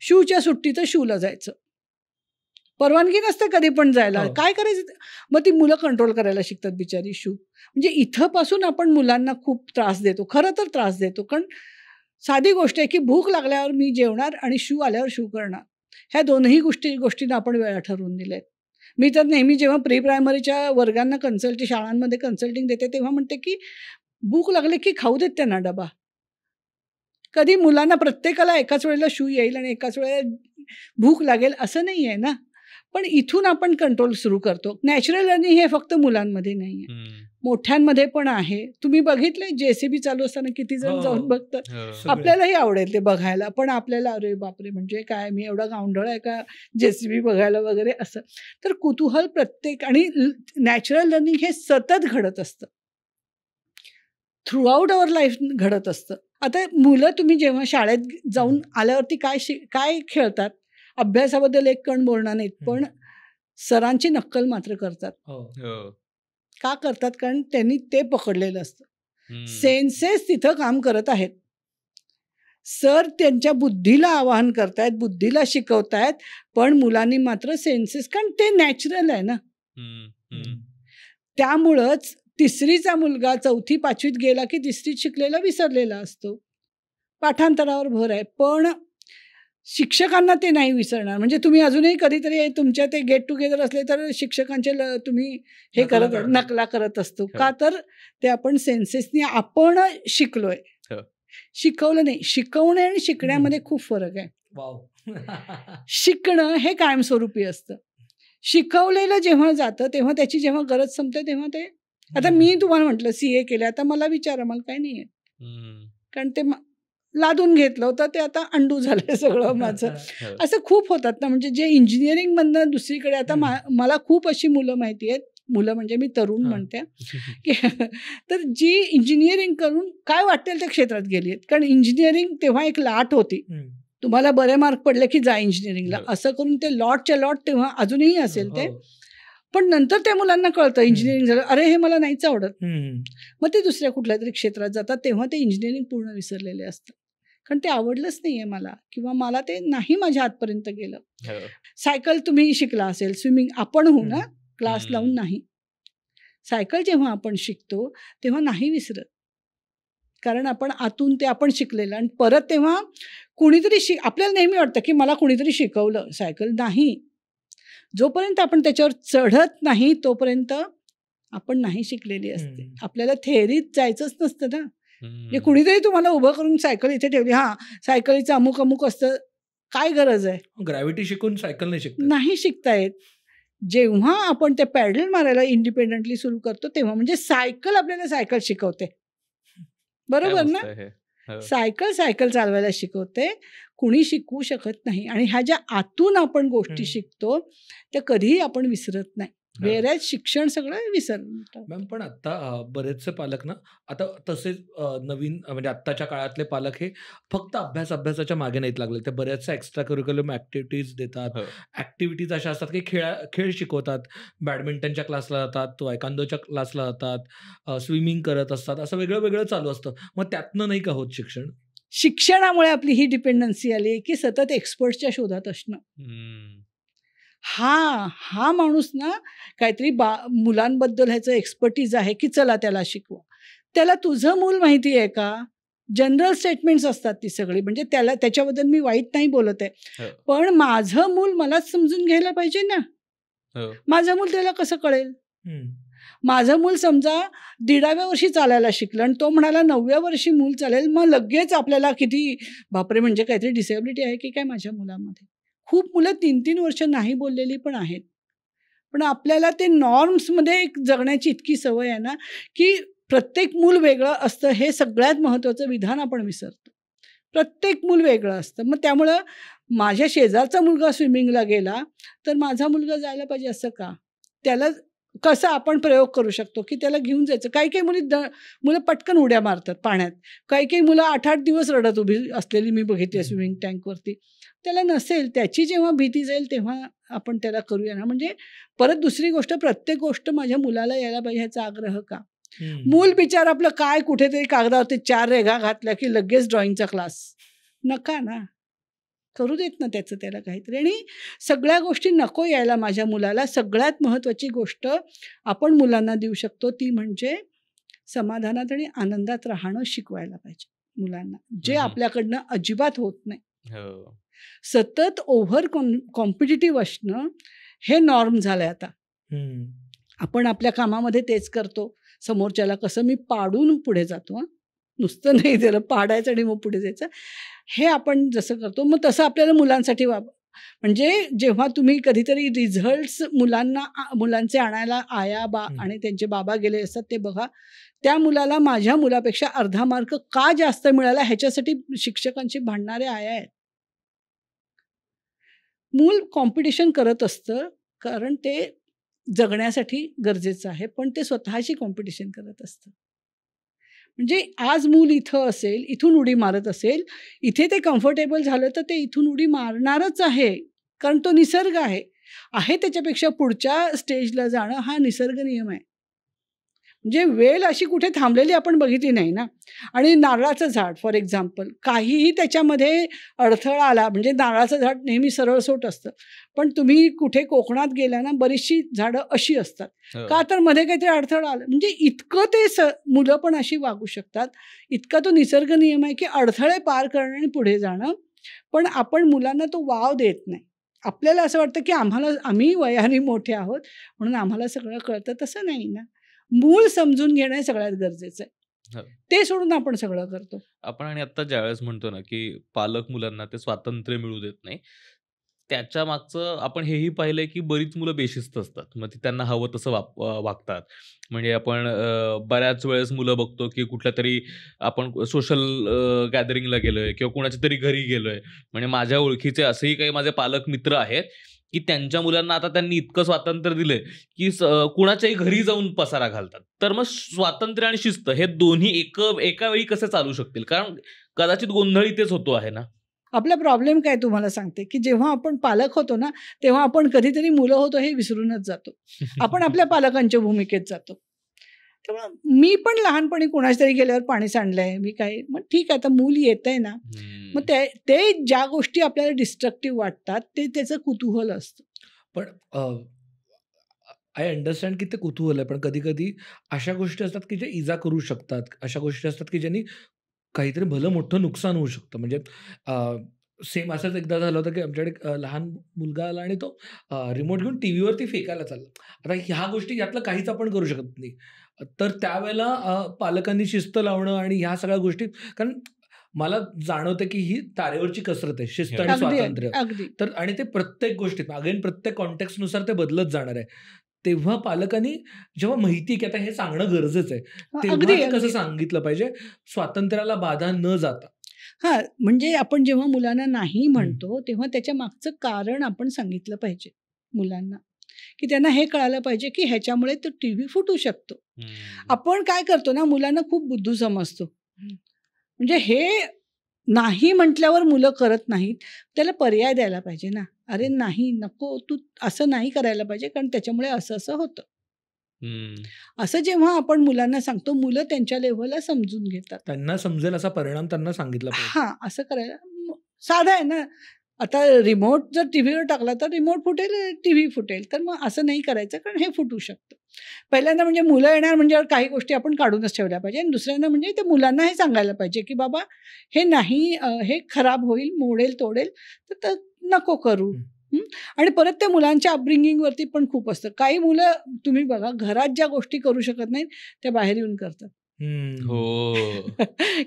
शूच्या सुट्टीत शूला जायचं, परवानगी नसते कधी पण जायला. हो. काय करायचं? मग ती मुलं कंट्रोल करायला शिकतात बिचारी शू. म्हणजे इथंपासून आपण मुलांना खूप त्रास देतो, खरं तर त्रास देतो. कारण साधी गोष्ट आहे की भूक लागल्यावर मी जेवणार आणि शू आल्यावर शू करणार. ह्या दोनही गोष्टींना आपण वेळा ठरवून दिल्या. मी तर नेहमी जेव्हा प्री प्रायमरीच्या वर्गांना शाळांमध्ये कन्सल्टिंग देते तेव्हा म्हणते की भूक लागली की खाऊ देत त्यांना डबा. कधी मुलांना प्रत्येकाला एकाच वेळेला शू येईल आणि एकाच वेळेला भूक लागेल असं नाही आहे ना. पण इथून आपण कंट्रोल सुरू करतो. नॅचरल लर्निंग हे फक्त मुलांमध्ये नाही आहे, मोठ्यांमध्ये पण आहे. तुम्ही बघितलंय JCB चालू असताना किती जण जाऊन बघतात. सगळे. आपल्यालाही आवडेल ते बघायला, पण आपल्याला अरे बापरे म्हणजे काय मी एवढा गावंढळ आहे का JCB बघायला वगैरे असं. तर कुतूहल प्रत्येक आणि नॅचरल लर्निंग हे सतत घडत असतं, थ्रूआउट अवर लाईफ घडत असतं. आता मुलं तुम्ही जेव्हा शाळेत जाऊन आल्यावरती काय खेळतात, अभ्यासाबद्दल एक कण बोलणार नाहीत, पण सरांची नक्कल मात्र करतात. का करतात? कारण त्यांनी ते पकडलेलं असतं. सेन्सेस तिथं काम करत आहेत. सर त्यांच्या बुद्धीला आवाहन करतायत, बुद्धीला शिकवतायत, पण मुलांनी मात्र सेन्सेस, कारण ते नॅचरल आहे ना. त्यामुळंच तिसरीचा मुलगा 4थी 5वीत गेला की 3रीत शिकलेला विसरलेला असतो. पाठांतरावर भर आहे, पण शिक्षकांना ते नाही विसरणार. म्हणजे तुम्ही अजूनही कधीतरी तुमच्या ते गेट टुगेदर असले तर शिक्षकांचे तुम्ही हे नकला करत असतो. का तर ते आपण सेन्सेसनी आपण शिकलोय, शिकवलं नाही. शिकवणे आणि शिकण्यामध्ये खूप फरक आहे. शिकणं हे कायमस्वरूपी असतं. शिकवलेलं जेव्हा जातं तेव्हा त्याची जेव्हा गरज संपते तेव्हा ते, आता मी तुम्हाला म्हटलं CA केलं, आता मला विचारा, मला काही नाही आहे, कारण ते लादून घेतलं होतं, ते आता अंडू झालंय सगळं माझं. असं खूप होतात ना. म्हणजे जे इंजिनिअरिंगमधनं दुसरीकडे आता मला खूप अशी मुलं माहिती आहेत, मुलं म्हणजे मी तरुण म्हणते की तर जी इंजिनिअरिंग करून काय वाटेल त्या क्षेत्रात गेली आहेत. कारण इंजिनिअरिंग तेव्हा एक लाट होती, तुम्हाला बरे मार्क पडले की जा इंजिनिअरिंगला, असं करून ते लॉटच्या लॉट तेव्हा अजूनही असेल ते. पण नंतर त्या मुलांना कळतं इंजिनिअरिंग झालं, अरे हे मला नाहीच आवडत, मग ते दुसऱ्या कुठल्या तरी क्षेत्रात जातात. तेव्हा ते इंजिनिअरिंग पूर्ण विसरलेले असतात, कारण ते आवडलंच नाहीये मला, किंवा मला ते नाही माझ्या हातपर्यंत गेलं. सायकल तुम्ही शिकला असेल, स्विमिंग आपण हो ना, क्लास लावून नाही. सायकल जेव्हा आपण शिकतो तेव्हा नाही विसरत, कारण आपण आतून ते आपण शिकलेलं. आणि परत तेव्हा कुणीतरी आपल्याला नेहमी वाटतं की मला कुणीतरी शिकवलं सायकल. नाही, जोपर्यंत आपण त्याच्यावर चढत नाही तोपर्यंत आपण नाही शिकलेली असते. आपल्याला थेअरीत जायचंच नसतं ना. म्हणजे कुणीतरी तुम्हाला उभं करून सायकल इथे ठेवली, सायकलीचं अमुक अमुक असतं, काय गरज आहे? ग्रॅव्हिटी शिकून सायकल नाही शिकता येत. जेव्हा आपण ते पॅडल मारायला इंडिपेंडेंटली सुरू करतो तेव्हा, म्हणजे सायकल आपल्याला सायकल शिकवते, बरोबर ना. सायकल चालवायला शिकवते, कुणी शिकवू शकत नाही. आणि ह्या ज्या आतून आपण गोष्टी शिकतो त्या कधीही आपण विसरत नाही. वेळेत शिक्षण सगळं विसरतात. मॅम, पण आता बरेचसे पालक ना, आता तसेच नवीन म्हणजे आत्ताच्या काळातले पालक हे फक्त अभ्यासाच्या मागे नाहीत लागले. ते बऱ्याचशा एक्स्ट्रा करिक्युलम ॲक्टिव्हिटीज देतात. ॲक्टिव्हिटीज अशा असतात की खेळ शिकवतात, बॅडमिंटनच्या क्लासला जातात, तायक्वांदोच्या क्लासला जातात, स्विमिंग करत असतात, असं वेगळं वेगळं चालू असतं. मग त्यातनं नाही का होत शिक्षण? शिक्षणामुळे आपली ही डिपेंडन्सी आली की सतत एक्सपर्टच्या शोधात असणं. हा माणूस ना काहीतरी मुलांबद्दल ह्याचं एक्सपर्टीज आहे की चला त्याला शिकवा. त्याला तुझं मूल माहिती आहे का? जनरल स्टेटमेंट्स असतात ती सगळी. म्हणजे त्याच्याबद्दल मी वाईट नाही बोलत आहे, पण माझं मूल मलाच समजून घ्यायला पाहिजे ना. माझं मूल त्याला कसं कळेल? माझं मूल समजा 1.5व्या वर्षी चालायला शिकलं आणि तो म्हणाला 9व्या वर्षी मूल चालेल, मग लगेच आपल्याला किती बापरे, म्हणजे काहीतरी डिसेबिलिटी आहे की काय माझ्या मुलामध्ये. खूप मुलं 3-3 वर्ष नाही बोललेली पण आहेत. पण आपल्याला ते नॉर्म्समध्ये जगण्याची इतकी सवय आहे ना की प्रत्येक मूल वेगळं असतं, हे सगळ्यात महत्त्वाचं विधान आपण विसरतो. प्रत्येक मूल वेगळं असतं. मग त्यामुळं माझ्या शेजारचा मुलगा स्विमिंगला गेला तर माझा मुलगा जायला पाहिजे असं का? त्याला कसं आपण प्रयोग करू शकतो की त्याला घेऊन जायचं. काही काही मुलं पटकन उड्या मारतात पाण्यात, काही काही मुलं 8-8 दिवस रडत उभी असलेली मी बघितली स्विमिंग टँकवरती. त्याला नसेल, त्याची जेव्हा भीती जाईल तेव्हा आपण त्याला करूया ना. म्हणजे परत दुसरी गोष्ट, प्रत्येक गोष्ट माझ्या मुलाला यायला पाहिजे ह्याचा आग्रह का? मूल बिचार आपलं काय कुठेतरी कागदावरती 4 रेघा घातल्या की लगेच ड्रॉइंगचा क्लास. नका ना, करू देत ना त्याचं त्याला काहीतरी. आणि सगळ्या गोष्टी नको यायला माझ्या मुलाला. सगळ्यात महत्त्वाची गोष्ट आपण मुलांना देऊ शकतो ती म्हणजे समाधानात आणि आनंदात राहणं शिकवायला पाहिजे मुलांना, जे आपल्याकडनं अजिबात होत नाही. हो. सतत ओव्हर कॉम्पिटिटिव्ह असणं हे नॉर्म झालंय आता. आपण आपल्या कामामध्ये तेच करतो. समोरच्याला कसं मी पाडून पुढे जातो, नुसतं नाही त्याला पाडायचं आणि मग पुढे जायचं, हे आपण जसं करतो मग तसं आपल्याला मुलांसाठी म्हणजे जेव्हा तुम्ही कधीतरी रिझल्ट्स मुलांचे आणायला आया आणि त्यांचे बाबा गेले असतात ते बघा, त्या मुलाला माझ्या मुलापेक्षा अर्धा मार्क का जास्त मिळाला ह्याच्यासाठी शिक्षकांशी भांडणारे आया आहेत. मूल कॉम्पिटिशन करत असतं कारण ते जगण्यासाठी गरजेचं आहे, पण ते स्वतःची कॉम्पिटिशन करत असतं. म्हणजे आज मूल इथं असेल, इथून उडी मारत असेल, इथे ते कम्फर्टेबल झालं तर ते इथून उडी मारणारच आहे, कारण तो निसर्ग आहे त्याच्यापेक्षा पुढच्या स्टेजला जाणं हा निसर्ग नियम आहे. म्हणजे वेल अशी कुठे थांबलेली आपण बघितली नाही ना. आणि नारळाचं झाड फॉर एक्झाम्पल, काहीही त्याच्यामध्ये अडथळा आला म्हणजे नारळाचं झाड नेहमी सरळसोट असतं, पण तुम्ही कुठे कोकणात गेला ना बरीचशी झाडं अशी असतात, का तर मध्ये काहीतरी अडथळा आला. म्हणजे इतकं ते मुलं पण अशी वागू शकतात, इतका तो निसर्ग नियम आहे की अडथळे पार करणं आणि पुढे जाणं. पण आपण मुलांना तो वाव देत नाही. आपल्याला असं वाटतं की आम्ही वयाने मोठे आहोत म्हणून आम्हाला सगळं कळतं. तसं नाही ना. मूल समजून घेणं हे सगळ्यात गरजेचं आहे. ते सोडून आपण सगळं करतो. आपण आणि आता ज्यावेळेस म्हणतो ना की पालक मुलांना ते स्वातंत्र्य मिळू देत नाही, त्याच्या मागचं आपण हेही पाहिलंय की बरीच मुलं बेशिस्त असतात. मग ती त्यांना हवं तसं वागतात. म्हणजे आपण बऱ्याच वेळेस मुलं बघतो की कुठल्या तरी आपण सोशल गॅदरिंगला गेलोय किंवा कुणाच्या तरी घरी गेलोय, म्हणजे माझ्या ओळखीचे असेही काही माझे पालक मित्र आहेत की त्यांच्या मुलांना आता त्यांनी इतकं स्वातंत्र्य दिलंय की कुणाच्याही घरी जाऊन पसारा घालतात. तर मग स्वातंत्र्य आणि शिस्त हे दोन्ही एका वेळी कसे चालू शकतील? कारण कदाचित गोंधळ इथेच होतो आहे ना. आपला प्रॉब्लेम काय तुम्हाला सांगते की जेव्हा आपण पालक होतो ना तेव्हा आपण कधीतरी मुलं होतो हे विसरूनच जातो. आपण आपल्या पालकांच्या भूमिकेत जातो. त्यामुळे मी पण लहानपणी कुणाच्या तरी गेल्यावर पाणी सांडलंय, मी काय मग ठीक आहे आता मूल येतंय ना, मग ते ज्या गोष्टी आपल्याला डिस्ट्रक्टिव्ह वाटतात ते त्याचं कुतूहल असतं. पण आय अंडरस्टँड की ते कुतूहल आहे, पण कधी कधी अशा गोष्टी असतात की जे इजा करू शकतात, अशा गोष्टी असतात की ज्यांनी काहीतरी भलं मोठं नुकसान होऊ शकतं. म्हणजे सेम असंच एकदा झालं होतं की आमच्याकडे लहान मुलगा आला आणि तो रिमोट घेऊन टी व्हीवरती फेकायला चालला. आता ह्या गोष्टी यातलं काहीच आपण करू शकत नाही. तर त्यावेळेला पालकांनी शिस्त लावणं आणि ह्या सगळ्या गोष्टी, कारण मला जाणवतं की ही तारेवरची कसरत आहे, शिस्त आणि स्वातंत्र्य. अगदी तर आणि ते प्रत्येक गोष्टीत अगेन प्रत्येक कॉन्टेक्स्टनुसार ते बदलत जाणार आहे. तेव्हा पालकांनी जेव्हा माहिती की आता हे सांगणं गरजेचं आहे, तेव्हा ते कसं सांगितलं पाहिजे स्वातंत्र्याला बाधा न जाता. हां, म्हणजे आपण जेव्हा मुलांना नाही म्हणतो तेव्हा त्याच्या मागचं कारण आपण सांगितलं पाहिजे मुलांना, की त्यांना हे कळालं पाहिजे की ह्याच्यामुळे तो टीव्ही फुटू शकतो. आपण काय करतो ना, मुलांना खूप बुद्धू समजतो. म्हणजे हे नाही म्हटल्यावर मुलं करत नाहीत, त्याला पर्याय द्यायला पाहिजे ना. अरे नाही, नको, तू असं नाही करायला पाहिजे कारण त्याच्यामुळे असं असं होतं. असं जेव्हा आपण मुलांना सांगतो मुलं त्यांच्या लेव्हलला समजून घेतात. त्यांना समजेल असा परिणाम त्यांना सांगितला पाहिजे. हां, असं करायला साधं आहे ना. आता रिमोट जर टीव्हीवर टाकला तर रिमोट फुटेल, टीव्ही फुटेल. तर मग असं नाही करायचं कारण हे फुटू शकतं. पहिल्यांदा म्हणजे मुलं येणार म्हणजे काही गोष्टी आपण काढूनच ठेवल्या पाहिजे आणि दुसऱ्यांदा म्हणजे ते मुलांना हे सांगायला पाहिजे की बाबा हे नाही, हे खराब होईल, मोडेल, तोडेल, तर नको करू. आणि परत त्या मुलांच्या अपब्रिंगिंगवरती पण खूप असतं. काही मुलं तुम्ही बघा घरात ज्या गोष्टी करू शकत नाहीत त्या बाहेर येऊन करतात. हो.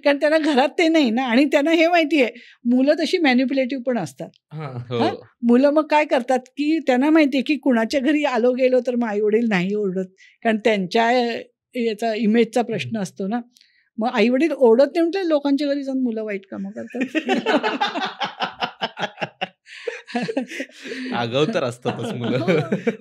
कारण त्यांना घरात ते नाही ना आणि त्यांना हे माहिती आहे मुलं तशी मॅन्युप्युलेटिव्ह पण असतात. मुलं मग काय करतात की त्यांना माहिती आहे की कुणाच्या घरी आलो गेलो तर मग आईवडील नाही ओरडत, कारण त्यांच्या याचा इमेजचा प्रश्न असतो ना. मग आईवडील ओरडत नाही म्हटलं लोकांच्या घरी जाऊन मुलं वाईट कामं करतात. आगाऊ तर असतातच मुलं.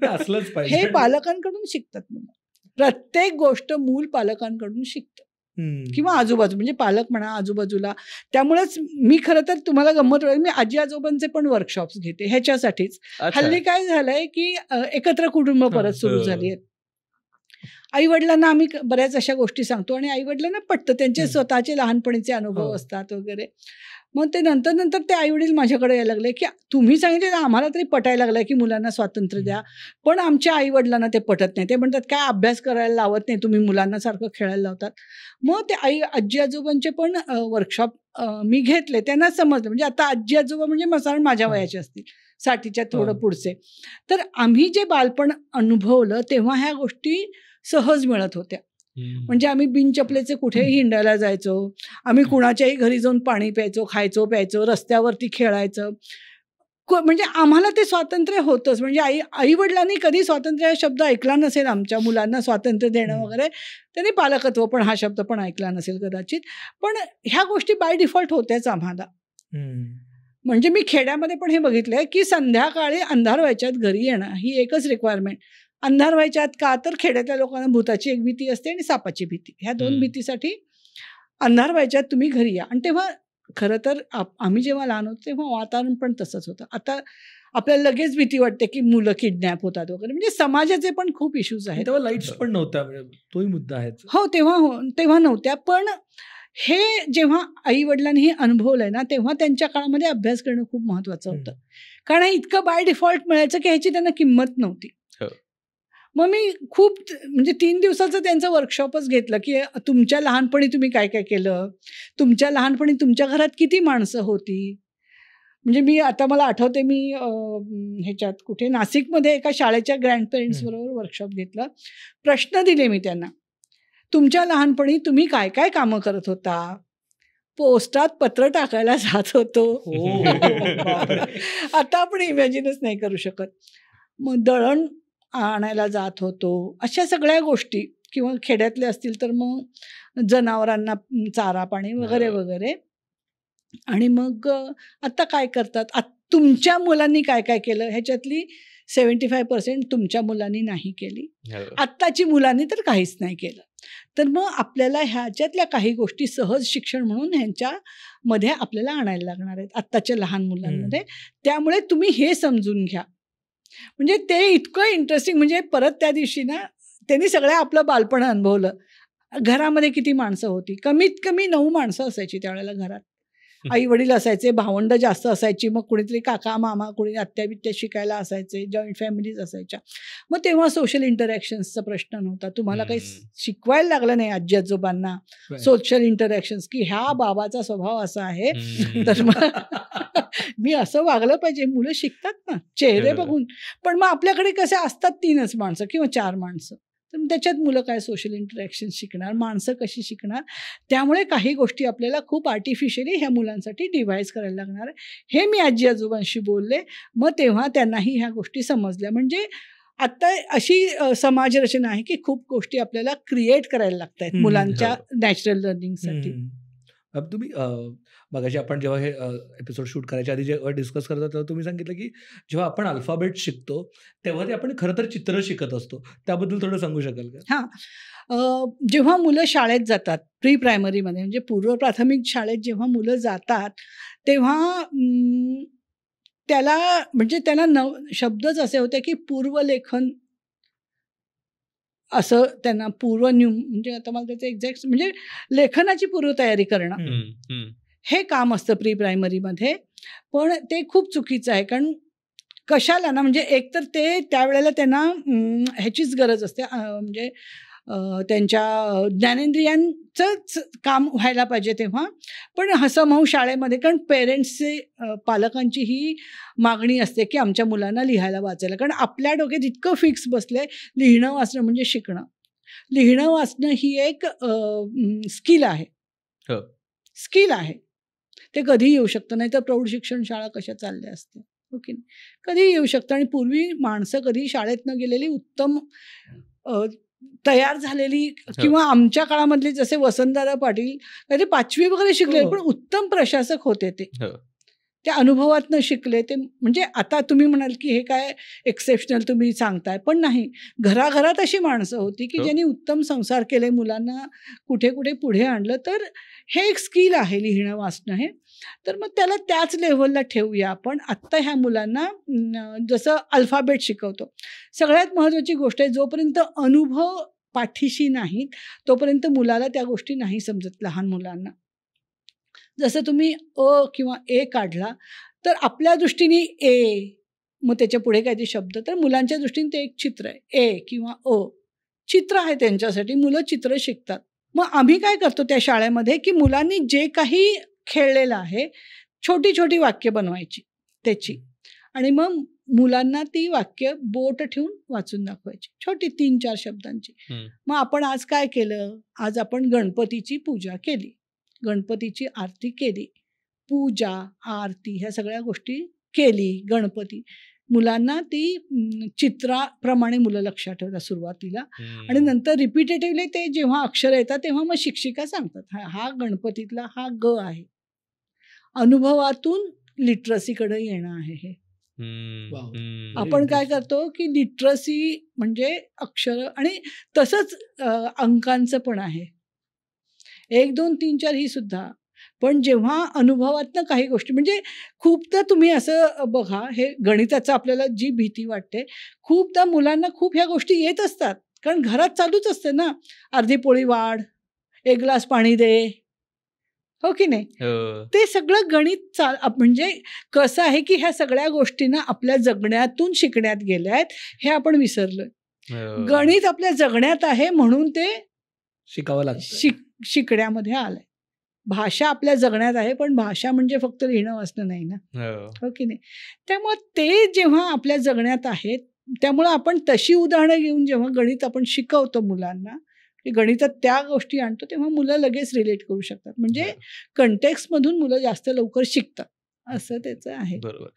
असलंच पाहिजे. हे पालकांकडून शिकतात मुलं. प्रत्येक गोष्ट मूल पालकांकडून शिकतं किंवा आजूबाजू म्हणजे पालक म्हणा आजूबाजूला. त्यामुळेच मी खरं तर तुम्हाला गंमत वाटेल, मी आजी आजोबांचे पण वर्कशॉप्स घेते ह्याच्यासाठीच. हल्ली काय झालंय की एकत्र कुटुंब परत सुरू झाली आहेत. आई-वडिलांना आम्ही बऱ्याच अशा गोष्टी सांगतो आणि आई-वडिलांना पटतं. त्यांचे हं. स्वतःचे लहानपणीचे अनुभव हो. असतात वगैरे. मग ते नंतर ते आई-वडील माझ्याकडे यायला लागले, की तुम्ही सांगितलेलं आम्हाला तरी पटायला लागलं, की मुलांना स्वातंत्र्य द्या. पण आमच्या आई-वडिलांना ते पटत नाही. ते म्हणतात, "काय अभ्यास करायला लावत नाही तुम्ही, मुलांना सारखं खेळायला लावतात." मग ते आजी-आजोबांचे पण वर्कशॉप मी घेतले. त्यांना समजलं. म्हणजे आता आजी-आजोबा म्हणजे साधारण माझ्या हां. वयाचे असतील. 60च्या थोडं हां. पुढचे. तर आम्ही जे बालपण अनुभवलं तेव्हा ह्या गोष्टी सहज मिळत होत्या. म्हणजे आम्ही बिनचपलेचे कुठेही हिंडायला जायचो. आम्ही कुणाच्याही घरी जाऊन पाणी प्यायचो, खायचो, प्यायचो, रस्त्यावरती खेळायचं. म्हणजे आम्हाला ते स्वातंत्र्य होतंच. म्हणजे आई-वडिलांनी कधी स्वातंत्र्य हा शब्द ऐकला नसेल आमच्या मुलांना स्वातंत्र्य देणं हं. वगैरे. त्यांनी पालकत्व पण हा शब्द पण ऐकला नसेल कदाचित. पण ह्या गोष्टी बाय डिफॉल्ट होत्याच आम्हाला. हं. म्हणजे मी खेड्यामध्ये पण हे बघितलंय, की संध्याकाळी अंधार व्हायच्या आत घरी येणं ही एकच रिक्वायरमेंट. अंधार व्हायच्या आत का? तर खेड्यातल्या लोकांना भुताची एक भीती असते आणि सापाची भीती. ह्या 2 भीतीसाठी अंधार व्हायच्या आत तुम्ही घरी या. आणि तेव्हा खरं तर आम्ही जेव्हा लहान होतो तेव्हा वातावरण पण तसंच होतं. आता आपल्याला लगेच भीती वाटते, की मुलं किडनॅप होतात वगैरे. म्हणजे समाजाचे पण खूप इश्यूज आहेत. तेव्हा लाईट्स पण नव्हत्या म्हणजे तोही मुद्दा आहेच. हो, तेव्हा नव्हत्या. पण हे जेव्हा आई-वडिलांनी हे अनुभवलंय ना, तेव्हा त्यांच्या काळामध्ये अभ्यास करणं खूप महत्त्वाचं होतं. कारण इतकं बाय डिफॉल्ट मिळायचं, की ह्याची त्यांना किंमत नव्हती. हो. मग मी खूप म्हणजे 3 दिवसाचं त्यांचं वर्कशॉपच घेतलं, की तुमच्या लहानपणी तुम्ही काय-काय केलं? तुमच्या लहानपणी तुमच्या घरात किती माणसं होती? म्हणजे आता मला आठवते मी ह्याच्यात कुठे नाशिकमध्ये एका शाळेच्या ग्रँडपेरेंट्स बरोबर वर्कशॉप घेतलं. प्रश्न दिले मी त्यांना. तुमच्या लहानपणी तुम्ही काय-काय कामं करत होता? पोस्टात पत्र टाकायला जात होतो. हो. बापरे! आता आपण इमॅजिनच नाही करू शकत. मग दळण आणायला जात होतो. अशा सगळ्या गोष्टी किंवा खेड्यातले असतील तर मग जनावरांना चारा पाणी वगैरे, हां. वगैरे. आणि मग आता काय करतात? तुमच्या मुलांनी काय-काय केलं? ह्याच्यातली 75% तुमच्या मुलांनी नाही केली. हो. आत्ताची मुलांनी तर काहीच नाही केलं. तर मग आपल्याला ह्याच्यातल्या काही गोष्टी सहज शिक्षण म्हणून ह्यांच्यामध्ये आपल्याला आणायला लागणार आहेत आत्ताच्या लहान मुलांमध्ये. त्यामुळे तुम्ही हे समजून घ्या. म्हणजे ते इतकं इंटरेस्टिंग. म्हणजे परत त्या दिवशी ना त्यांनी सगळं आपलं बालपण अनुभवलं. घरामध्ये किती माणसं होती? कमीत कमी 9 माणसं असायची त्यावेळेला घरात. आई-वडील असायचे, भावंडं जास्त असायची, मग कुणीतरी काका, मामा, कुणी आत्या-बित्या शिकायला असायचे, जॉईंट फॅमिलीज असायच्या. मग तेव्हा सोशल इंटरॅक्शन्सचा प्रश्न नव्हता. तुम्हाला काही शिकवायला लागलं नाही आजी-आजोबांना सोशल इंटरॅक्शन्स, की ह्या बाबाचा स्वभाव असा आहे, तर मग मी असं वागलं पाहिजे. मुलं शिकतात ना चेहरे बघून. पण मग आपल्याकडे कसे असतात 3च माणसं किंवा 4 माणसं. तर त्याच्यात मुलं काय सोशल इंटरॅक्शन शिकणार, माणसं कशी शिकणार? त्यामुळे काही गोष्टी आपल्याला खूप आर्टिफिशियली ह्या मुलांसाठी डिव्हाइस करायला लागणार आहे. हे मी आजी-आजोबांशी बोलले. मग तेव्हा त्यांनाही ह्या गोष्टी समजल्या. म्हणजे आता अशी समाजरचना आहे, की खूप गोष्टी आपल्याला क्रिएट करायला लागतायत मुलांच्या नॅचरल लर्निंगसाठी. अब तुम्ही मगाशी आपण जेव्हा हे एपिसोड शूट करायच्या आधी जेव्हा डिस्कस करत होतो, तुम्ही सांगितलं की जेव्हा आपण अल्फाबेट शिकतो तेव्हा ते आपण खरं तर चित्र शिकत असतो. त्याबद्दल थोडं सांगू शकाल का? हां. जेव्हा मुलं शाळेत जातात, प्री प्रायमरीमध्ये म्हणजे पूर्व प्राथमिक शाळेत जेव्हा मुलं जातात, तेव्हा त्याला शब्दच असे होते की पूर्वलेखन असं त्यांना म्हणजे आता मला त्याचं एक्झॅक्ट म्हणजे लेखनाची पूर्वतयारी करणं. हे काम असतं प्री प्रायमरीमध्ये. पण ते खूप चुकीचं आहे. कारण कशाला ना, म्हणजे एकतर ते त्यावेळेला त्यांना ह्याचीच गरज असते. म्हणजे त्यांच्या ज्ञानेंद्रियांचंच काम व्हायला पाहिजे तेव्हा. पण हसमहू शाळेमध्ये कारण पेरेंट्सचे पालकांची ही मागणी असते की आमच्या मुलांना लिहायला वाचायला. कारण आपल्या डोक्यात इतकं फिक्स बसलंय, लिहिणं वाचणं म्हणजे शिकणं. लिहिणं वाचणं ही एक स्किल आहे. हो. स्किल आहे. ते कधीही येऊ शकतं. नाहीतर प्रौढ शिक्षण शाळा कशा चालल्या असत्या, हो की नाही? कधीही येऊ शकतं. आणि पूर्वी माणसं कधी शाळेत न गेलेली उत्तम तयार झालेली किंवा आमच्या काळामधले जसे वसंतदादा पाटील कधी 5वी वगैरे शिकले, पण उत्तम प्रशासक होते ते. त्या अनुभवातनं शिकले ते. म्हणजे आता तुम्ही म्हणाल की हे काय एक्सेप्शनल तुम्ही सांगताय, पण नाही. घराघरात अशी माणसं होती की ज्यांनी उत्तम संसार केले, मुलांना कुठे कुठे पुढे आणलं. तर हे एक स्किल आहे लिहिणं वाचणं हे. तर मग त्याला त्याच लेव्हलला ठेवूया आपण. आत्ता ह्या मुलांना जसं अल्फाबेट शिकवतो, सगळ्यात महत्त्वाची गोष्ट आहे जोपर्यंत अनुभव पाठीशी नाहीत, तोपर्यंत मुलाला त्या गोष्टी नाही समजत लहान मुलांना. जसं तुम्ही अ किंवा ए काढला, तर आपल्या दृष्टीने ए, मग त्याच्या पुढे काहीतरी शब्द, तर मुलांच्या दृष्टीने ते एक चित्र आहे. ए किंवा अ. चित्र आहे त्यांच्यासाठी, मुलं चित्र शिकतात. मग आम्ही काय करतो त्या शाळेमध्ये, की मुलांनी जे काही खेळलेलं आहे, छोटी-छोटी वाक्य बनवायची त्याची आणि मग मुलांना ती वाक्य बोट ठेवून वाचून दाखवायची. छोटी 3-4 शब्दांची. मग आपण आज काय केलं? आज आपण गणपतीची पूजा केली. गणपतीची आरती केली. पूजा, आरती ह्या सगळ्या गोष्टी केली. गणपती. मुलांना ती चित्राप्रमाणे मुलं लक्षात ठेवतात सुरुवातीला आणि नंतर रिपिटेटिव्हली ते जेव्हा अक्षर येतात तेव्हा मग शिक्षिका सांगतात, हा गणपतीतला हा ग आहे. अनुभवातून लिटरसीकडे येणं आहे हे. आपण काय करतो की लिटरसी म्हणजे अक्षर आणि तसंच अंकांचं पण आहे. 1, 2, 3, 4 ही सुद्धा. पण जेव्हा अनुभवातनं काही गोष्टी म्हणजे खूपदा तुम्ही असं बघा, हे गणिताचं आपल्याला जी भीती वाटते, खूपदा मुलांना खूप ह्या गोष्टी येत असतात. कारण घरात चालूच असते ना, अर्धी पोळी वाढ, 1 ग्लास पाणी दे, हो की नाही? ते सगळं गणित म्हणजे कसं आहे की ह्या सगळ्या गोष्टींना आपल्या जगण्यातून शिकण्यात गेल्या आहेत, हे आपण विसरलोय. गणित आपल्या जगण्यात आहे म्हणून ते शिकावं लागतं. शिकण्यामध्ये आलंय. भाषा आपल्या जगण्यात आहे, पण भाषा म्हणजे फक्त लिहिणं वाचणं नाही ना, हो की नाही? त्यामुळे ते जेव्हा आपल्या जगण्यात आहेत, त्यामुळं आपण तशी उदाहरणं घेऊन जेव्हा गणित आपण शिकवतो मुलांना, गणितात त्या गोष्टी आणतो, तेव्हा मुलं लगेच रिलेट करू शकतात. म्हणजे कंटेक्स्टमधून मुलं जास्त लवकर शिकतात, असं त्याचं आहे. बरोबर.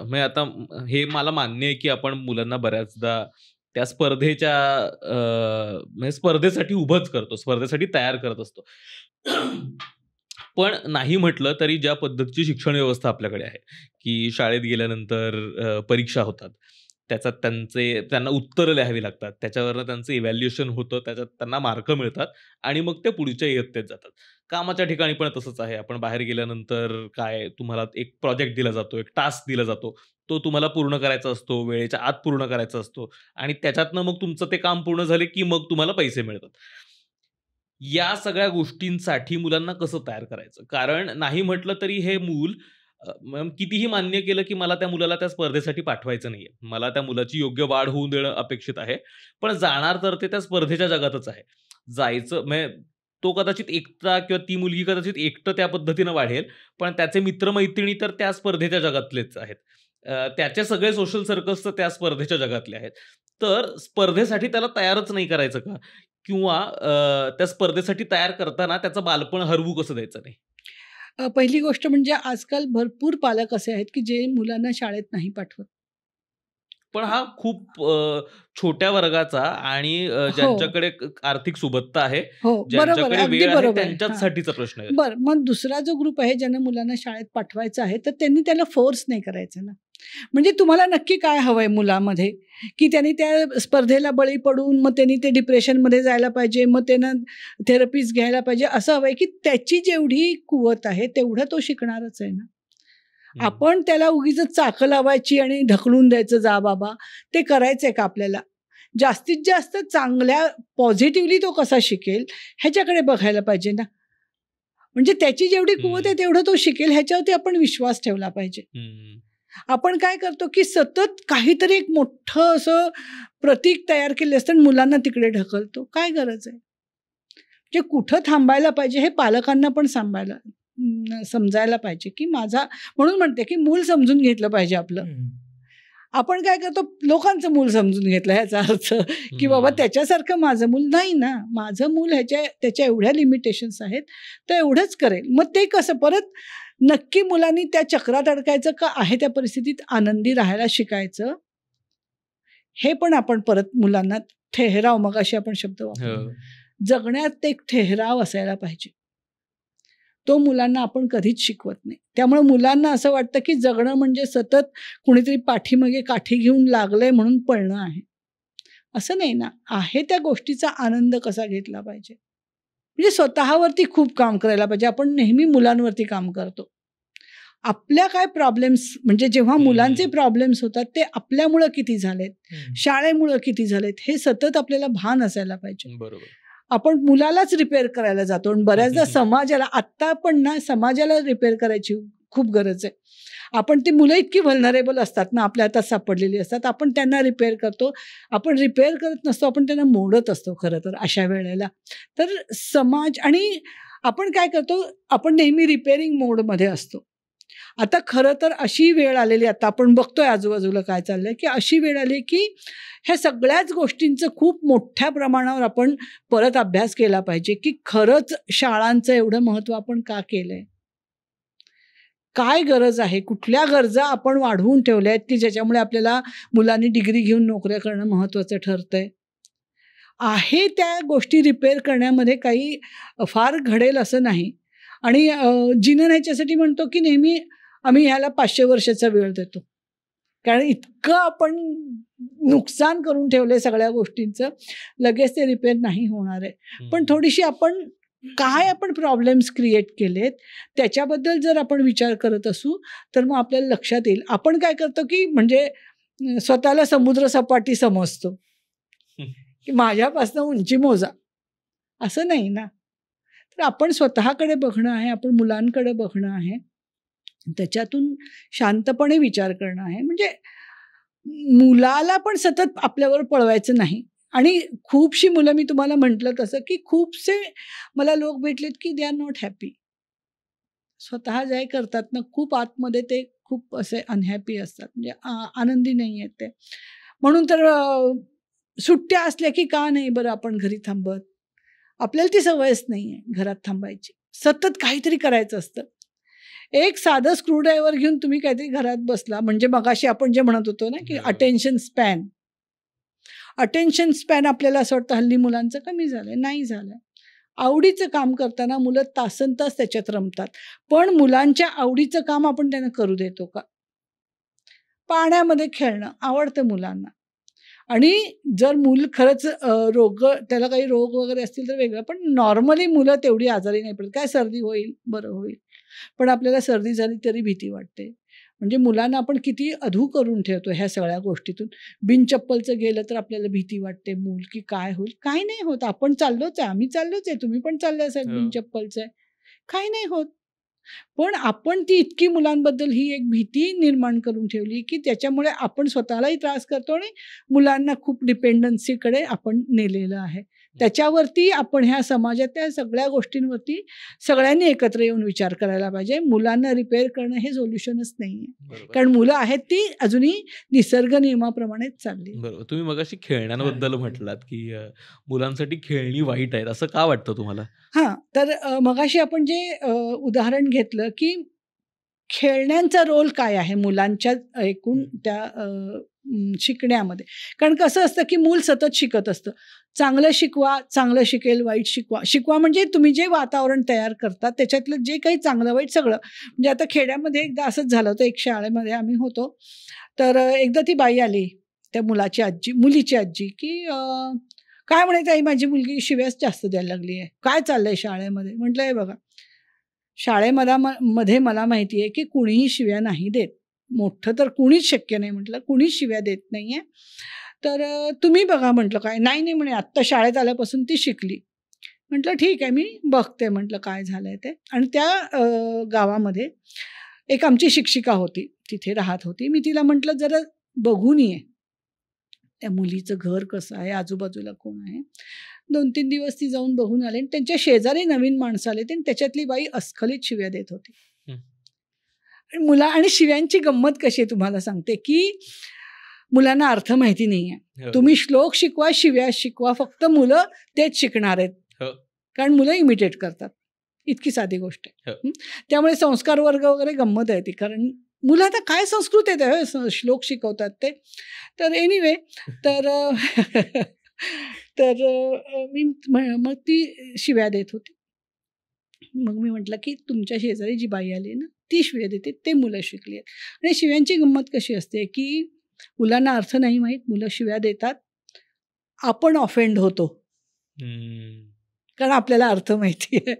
मग आता हे मला मान्य आहे की आपण मुलांना बऱ्याचदा त्या स्पर्धेसाठी उभंच करतो, स्पर्धेसाठी तयार करत असतो. पण नाही म्हटलं तरी ज्या पद्धतीची शिक्षण व्यवस्था आपल्याकडे आहे, की शाळेत गेल्यानंतर परीक्षा होतात, त्याच्यात त्यांना उत्तरं लिहावी लागतात, त्याच्यावरनं त्यांचं इव्हॅल्युएशन होतं, त्याच्यात त्यांना मार्क मिळतात आणि मग ते पुढच्या इयत्तेत जातात. कामाच्या ठिकाणी पण तसंच आहे. आपण बाहेर गेल्यानंतर काय तुम्हाला एक प्रोजेक्ट दिला जातो, एक टास्क दिला जातो. तो तुम्हाला पूर्ण करायचा असतो, वेळेच्या आत पूर्ण करायचा असतो आणि त्याच्यातनं मग तुमचं ते काम पूर्ण झाले की मग तुम्हाला पैसे मिळतात. या सगळ्या गोष्टींसाठी मुलांना कसं तयार करायचं? कारण नाही म्हटलं तरी हे मूल कितीही मान्य केलं की मला त्या मुलाला त्या स्पर्धेसाठी पाठवायचं नाहीये. मला त्या मुलाची योग्य वाढ होऊन देणं अपेक्षित आहे. पण जाणार तर ते त्या स्पर्धेच्या जगातच आहे. जायचं म्हणजे तो कदाचित एकटा किंवा ती मुलगी कदाचित एकटं त्या पद्धतीनं वाढेल, पण त्याचे मित्र-मैत्रिणी तर त्या स्पर्धेच्या जगातलेच आहेत. त्याचे सगळे सोशल सर्कल्स तर त्या स्पर्धेच्या जगातले आहेत. तर स्पर्धेसाठी त्याला तयारच नाही करायचं का? किंवा त्या स्पर्धेसाठी तयार करताना त्याचं बालपण हरवू कसं द्यायचं नाही? पहिली गोष्ट म्हणजे आजकाल भरपूर पालक असे आहेत की जे मुलांना शाळेत नाही पाठवत. पण हा खूप छोट्या वर्गाचा आणि ज्यांच्याकडे आर्थिक सुबत्ता आहे, हो, बरोबर आहे, ज्यांच्याकडे अगदी वेळ आहे बरोबर आहे. त्यांच्यासाठीचा प्रश्न आहे. बरं, मग दुसरा जो ग्रुप आहे ज्यांना मुलांना शाळेत पाठवायचं आहे, तर त्यांनी त्याला फोर्स नाही करायचं ना. म्हणजे तुम्हाला नक्की काय हवंय मुलामध्ये, की त्यांनी त्या स्पर्धेला बळी पडून मग त्यांनी ते डिप्रेशनमध्ये जायला पाहिजे, मग त्यांना थेरपीज घ्यायला पाहिजे, असं हवंय की त्याची जेवढी कुवत आहे तेवढं तो शिकणारच आहे ना. आपण त्याला उगीचच चाकं लावायची आणि ढकलून द्यायचं, जा बाबा, ते करायचंय का आपल्याला? जास्तीत जास्त चांगल्या पॉझिटिव्हली तो कसा शिकेल ह्याच्याकडे बघायला पाहिजे ना. म्हणजे त्याची जेवढी कुवत आहे तेवढं तो शिकेल ह्याच्यावरती आपण विश्वास ठेवला पाहिजे. आपण काय करतो की सतत काहीतरी एक मोठं असं प्रतीक तयार केले असतं आणि मुलांना तिकडे ढकलतो. काय गरज आहे? म्हणजे कुठं थांबायला पाहिजे हे पालकांना पण समजायला पाहिजे की माझा, म्हणून म्हणते की मूल समजून घेतलं पाहिजे आपलं. आपण काय करतो, लोकांचं मूल समजून घेतलं ह्याचा अर्थ की बाबा त्याच्यासारखं माझं मूल नाही ना, माझं मूल त्याच्या एवढ्या लिमिटेशन्स आहेत तर एवढंच करेल. मग ते कसं परत नक्की मुलांनी त्या चक्रात अडकायचं का आहे त्या परिस्थितीत आनंदी राहायला शिकायचं, हे पण आपण परत मुलांना ठहराव, मग अशी आपण शब्द वापरतो, जगण्यात एक ठहराव असायला पाहिजे. तो मुलांना आपण कधीच शिकवत नाही. त्यामुळे मुलांना असं वाटतं की जगणं म्हणजे सतत कुणीतरी पाठीमागे काठी घेऊन लागलंय म्हणून पळणं आहे. असं नाही ना. आहे त्या गोष्टीचा आनंद कसा घेतला पाहिजे. म्हणजे स्वतःवरती खूप काम करायला पाहिजे. आपण नेहमी मुलांवरती काम करतो. आपल्या काय प्रॉब्लेम्स, म्हणजे जेव्हा मुलांचे प्रॉब्लेम्स होतात ते आपल्यामुळं किती झालेत, शाळेमुळं किती झालेत, हे सतत आपल्याला भान असायला पाहिजे. बरोबर. आपण मुलालाच रिपेअर करायला जातो आणि बऱ्याचदा समाजाला, आत्ता पण ना समाजाला रिपेअर करायची खूप गरज आहे. आपण ती मुलं इतकी व्हल्नरेबल असतात ना, आपल्या हातात सापडलेली असतात, आपण त्यांना रिपेअर करतो. आपण रिपेअर करत नसतो, आपण त्यांना मोडत असतो खरं तर अशा वेळेला. तर समाज आणि आपण काय करतो, आपण नेहमी रिपेअरिंग मोडमध्ये असतो. आता खरं तर अशी वेळ आलेली, आता आपण बघतोय आजूबाजूला काय चाललंय, की अशी वेळ आली की ह्या सगळ्याच गोष्टींचं खूप मोठ्या प्रमाणावर आपण परत अभ्यास केला पाहिजे, की खरंच शाळांचं एवढं महत्त्व आपण का केलंय, काय गरज आहे, कुठल्या गरजा आपण वाढवून ठेवल्या आहेत की ज्याच्यामुळे आपल्याला मुलांनी डिग्री घेऊन नोकऱ्या करणं महत्त्वाचं ठरतंय. आहे त्या गोष्टी रिपेअर करण्यामध्ये काही फार घडेल असं नाही. आणि जिनन ह्याच्यासाठी म्हणतो की नेहमी आम्ही ह्याला 500 वर्षाचा वेळ देतो, कारण इतकं आपण नुकसान करून ठेवलंय सगळ्या गोष्टींचं, लगेच ते रिपेअर नाही होणार आहे. पण थोडीशी आपण काय आपण प्रॉब्लेम्स क्रिएट केलेत त्याच्याबद्दल जर आपण विचार करत असू तर मग आपल्याला लक्षात येईल. आपण काय करतो की म्हणजे स्वतःला समुद्र सपाटी समजतो की माझ्यापासून उंची मोजा, असं नाही ना. तर आपण स्वतःकडे बघणं आहे, आपण मुलांकडे बघणं आहे, त्याच्यातून शांतपणे विचार करणं आहे. म्हणजे मुलाला पण सतत आपल्यावर पळवायचं नाही. आणि खूपशी मुलं, मी तुम्हाला म्हटलं तसं की खूपसे मला लोक भेटलेत की दे आर नॉट हॅपी. स्वतः जे करतात ना, खूप आतमध्ये ते खूप असे अनहॅपी असतात, म्हणजे आनंदी नाही आहेत ते. म्हणून तर सुट्ट्या असल्या की का नाही बरं आपण घरी थांबत, आपल्याला ती सवयच नाही आहे घरात थांबायची, सतत काहीतरी करायचं असतं. एक साधं स्क्रूड्रायव्हर घेऊन तुम्ही काहीतरी घरात बसला म्हणजे मगाशी आपण जे म्हणत होतो ना की अटेन्शन स्पॅन आपल्याला असं वाटतं हल्ली मुलांचं कमी झालंय, नाही झालंय. आवडीचं काम करताना मुलं तासनतास त्याच्यात रमतात, पण मुलांच्या आवडीचं काम आपण त्यांना करू देतो का? पाण्यामध्ये खेळणं आवडतं मुलांना, आणि जर मूल खरंच त्याला काही रोग वगैरे असतील तर वेगळं, पण नॉर्मली मुलं तेवढी आजारी नाही पडत. काय सर्दी होईल, बरं होईल, पण आपल्याला सर्दी झाली तरी भीती वाटते. म्हणजे मुलांना आपण किती अधू करून ठेवतो ह्या सगळ्या गोष्टीतून. बिनचप्पलचं गेलं तर आपल्याला भीती वाटते, मूल की काय होईल. काय नाही होत, आपण चाललोच आहे, आम्ही चाललोच आहे, तुम्ही पण चालले असाल बिनचप्पलचं आहे, काही नाही होत. पण आपण ती इतकी मुलांबद्दल ही एक भीती निर्माण करून ठेवली की त्याच्यामुळे आपण स्वतःलाही त्रास करतो आणि मुलांना खूप डिपेंडन्सीकडे आपण नेलेलं आहे. त्याच्यावरती आपण ह्या समाजातल्या सगळ्या गोष्टींवरती सगळ्यांनी एकत्र येऊन विचार करायला पाहिजे. मुलांना रिपेअर करणं हे सोल्युशनच नाही आहे, कारण मुलं आहेत ती अजूनही निसर्ग नियमाप्रमाणेच चालली. बरोबर. तुम्ही मगाशी खेळण्यांबद्दल म्हटलात की मुलांसाठी खेळणी वाईट आहेत, असं का वाटतं तुम्हाला? हां, तर मगाशी आपण जे उदाहरण घेतलं की खेळण्यांचा रोल काय आहे मुलांच्या एकूण त्या शिकण्यामध्ये. कारण कसं असतं की मूल सतत शिकत असतं. चांगलं शिकवा, चांगलं शिकेल, वाईट शिकवा म्हणजे तुम्ही जे वातावरण तयार करता त्याच्यातलं जे काही चांगलं वाईट सगळं. म्हणजे आता खेड्यामध्ये एकदा असंच झालं होतं, एक शाळेमध्ये आम्ही होतो, तर एकदा ती बाई आली, त्या मुलीची आजी की काय म्हणे ताई, माझी मुलगी शिव्याच जास्त द्यायला लागली आहे, काय चाललंय शाळेमध्ये. म्हटलं हे बघा, मध्ये मला माहिती आहे की कुणीही शिव्या नाही देत, मोठं तर कुणीच शक्य नाही, म्हटलं कुणीच शिव्या देत नाही आहे, तर तुम्ही बघा. म्हटलं काय, नाही म्हणे, आत्ता शाळेत आल्यापासून ती शिकली. म्हटलं ठीक आहे, मी बघते म्हटलं काय झालं आहे ते. आणि त्या गावामध्ये एक आमची शिक्षिका होती, तिथे राहत होती. मी तिला म्हटलं जरा बघून ये त्या मुलीचं घर कसं आहे, आजूबाजूला कोण आहे. 2-3 दिवस ती जाऊन बघून आले आणि त्यांच्या शेजारी नवीन माणसं आले आणि त्याच्यातली बाई अस्खलित शिव्या देत होती. आणि शिव्यांची गंमत कशी आहे तुम्हाला सांगते की मुलांना अर्थ माहिती नाही आहे. तुम्ही श्लोक शिकवा, शिव्या शिकवा, फक्त मुलं तेच शिकणार आहेत, कारण मुलं इमिटेट करतात. इतकी साधी गोष्ट आहे. त्यामुळे संस्कार वर्ग वगैरे गंमत आहे ती, कारण मुलं आता काय संस्कृत आहे, श्लोक शिकवतात ते. तर एनिवे, तर मी मग ती शिव्या देत होती. मग मी म्हटलं की तुमच्या शेजारी जी बाई आली ना, ती शिव्या देते, ते मुलं शिकली आहेत. आणि शिव्यांची गंमत कशी असते की मुलांना अर्थ नाही माहीत, मुलं शिव्या देतात, आपण ऑफेंड होतो, कारण आपल्याला अर्थ माहिती आहे.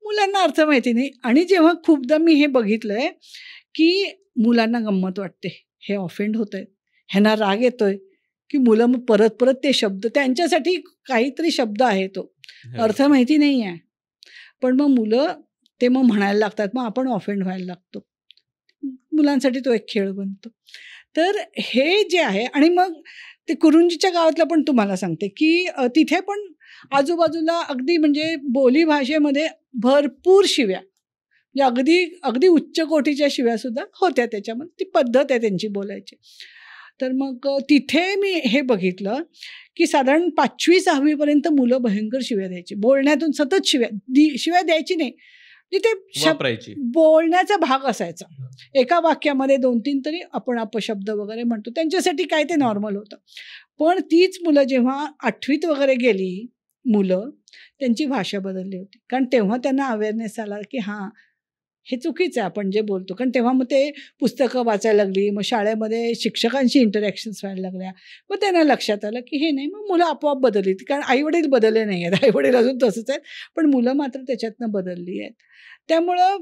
मुलांना अर्थ माहिती नाही. आणि जेव्हा खूपदा मी हे बघितलंय, की मुलांना गंमत वाटते, हे ऑफेंड होतंय, ह्यांना राग येतोय, की मुलं मग परत ते शब्द त्यांच्यासाठी काहीतरी शब्द आहे तो, अर्थ माहिती नाही आहे. पण मग मुलं ते मग म्हणायला लागतात, मग आपण ऑफेंड व्हायला लागतो. मुलांसाठी तो एक खेळ बनतो. तर हे जे आहे, आणि मग ते कुरुंजीच्या गावातलं पण तुम्हाला सांगते, की तिथे पण आजूबाजूला अगदी म्हणजे बोली भाषेमध्ये भरपूर शिव्या, म्हणजे अगदी अगदी उच्च कोटीच्या शिव्यासुद्धा होत्या त्याच्यामध्ये. ती पद्धत आहे त्यांची बोलायची. तर मग तिथे मी हे बघितलं, की साधारण 5वी-6वी पर्यंत मुलं भयंकर शिव्या द्यायची. बोलण्यातून सतत शिव्या द्यायची नाही. म्हणजे ते वापरायची. बोलण्याचा भाग असायचा. एका वाक्यामध्ये 2-3 तरी आपण अपशब्द वगैरे म्हणतो. त्यांच्यासाठी काय ते नॉर्मल होतं. पण तीच मुलं जेव्हा 8वीत वगैरे गेली मुलं, त्यांची भाषा बदलली होती. कारण तेव्हा त्यांना अवेअरनेस आला, की हां, हे चुकीचं आहे आपण जे बोलतो. कारण तेव्हा मग ते पुस्तकं वाचायला लागली, मग शाळेमध्ये शिक्षकांशी इंटरॅक्शन्स व्हायला लागल्या. मग त्यांना लक्षात आलं, की हे नाही. मग मुलं आपोआप बदलली. कारण आई-वडील बदलले नाही आहेत. आई-वडील अजून तसंच आहेत. पण मुलं मात्र त्याच्यातनं बदलली आहेत. त्यामुळं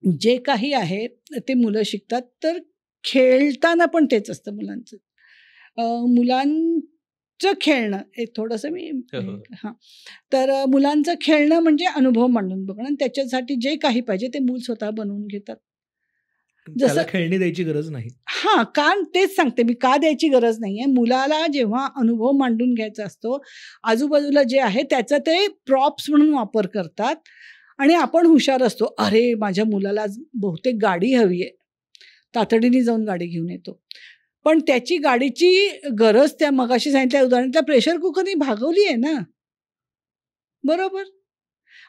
जे काही आहे ते मुलं शिकतात. तर खेळताना पण तेच असतं मुलांचं. मुलांचं खेळणं हे थोडंसं मी हां. तर मुलांचं खेळणं म्हणजे अनुभव मांडून बघणं, आणि त्याच्यासाठी जे काही पाहिजे ते मूल स्वतः बनवून घेतात. त्याला खेळणी द्यायची गरज नाही. हां, कारण तेच सांगते मी, का द्यायची गरज नाहीये. मुलाला जेव्हा अनुभव मांडून घ्यायचा असतो, आजूबाजूला जे आहे त्याचा ते प्रॉप्स म्हणून वापर करतात. आणि आपण हुशार असतो, अरे माझ्या मुलाला आज बहुतेक गाडी हवी आहे, तातडीने जाऊन गाडी घेऊन येतो. पण त्याची गाडीची गरज त्या मगाशी सांगितल्या उदाहरणात त्या प्रेशर कुकरनी भागवली आहे ना, बरोबर?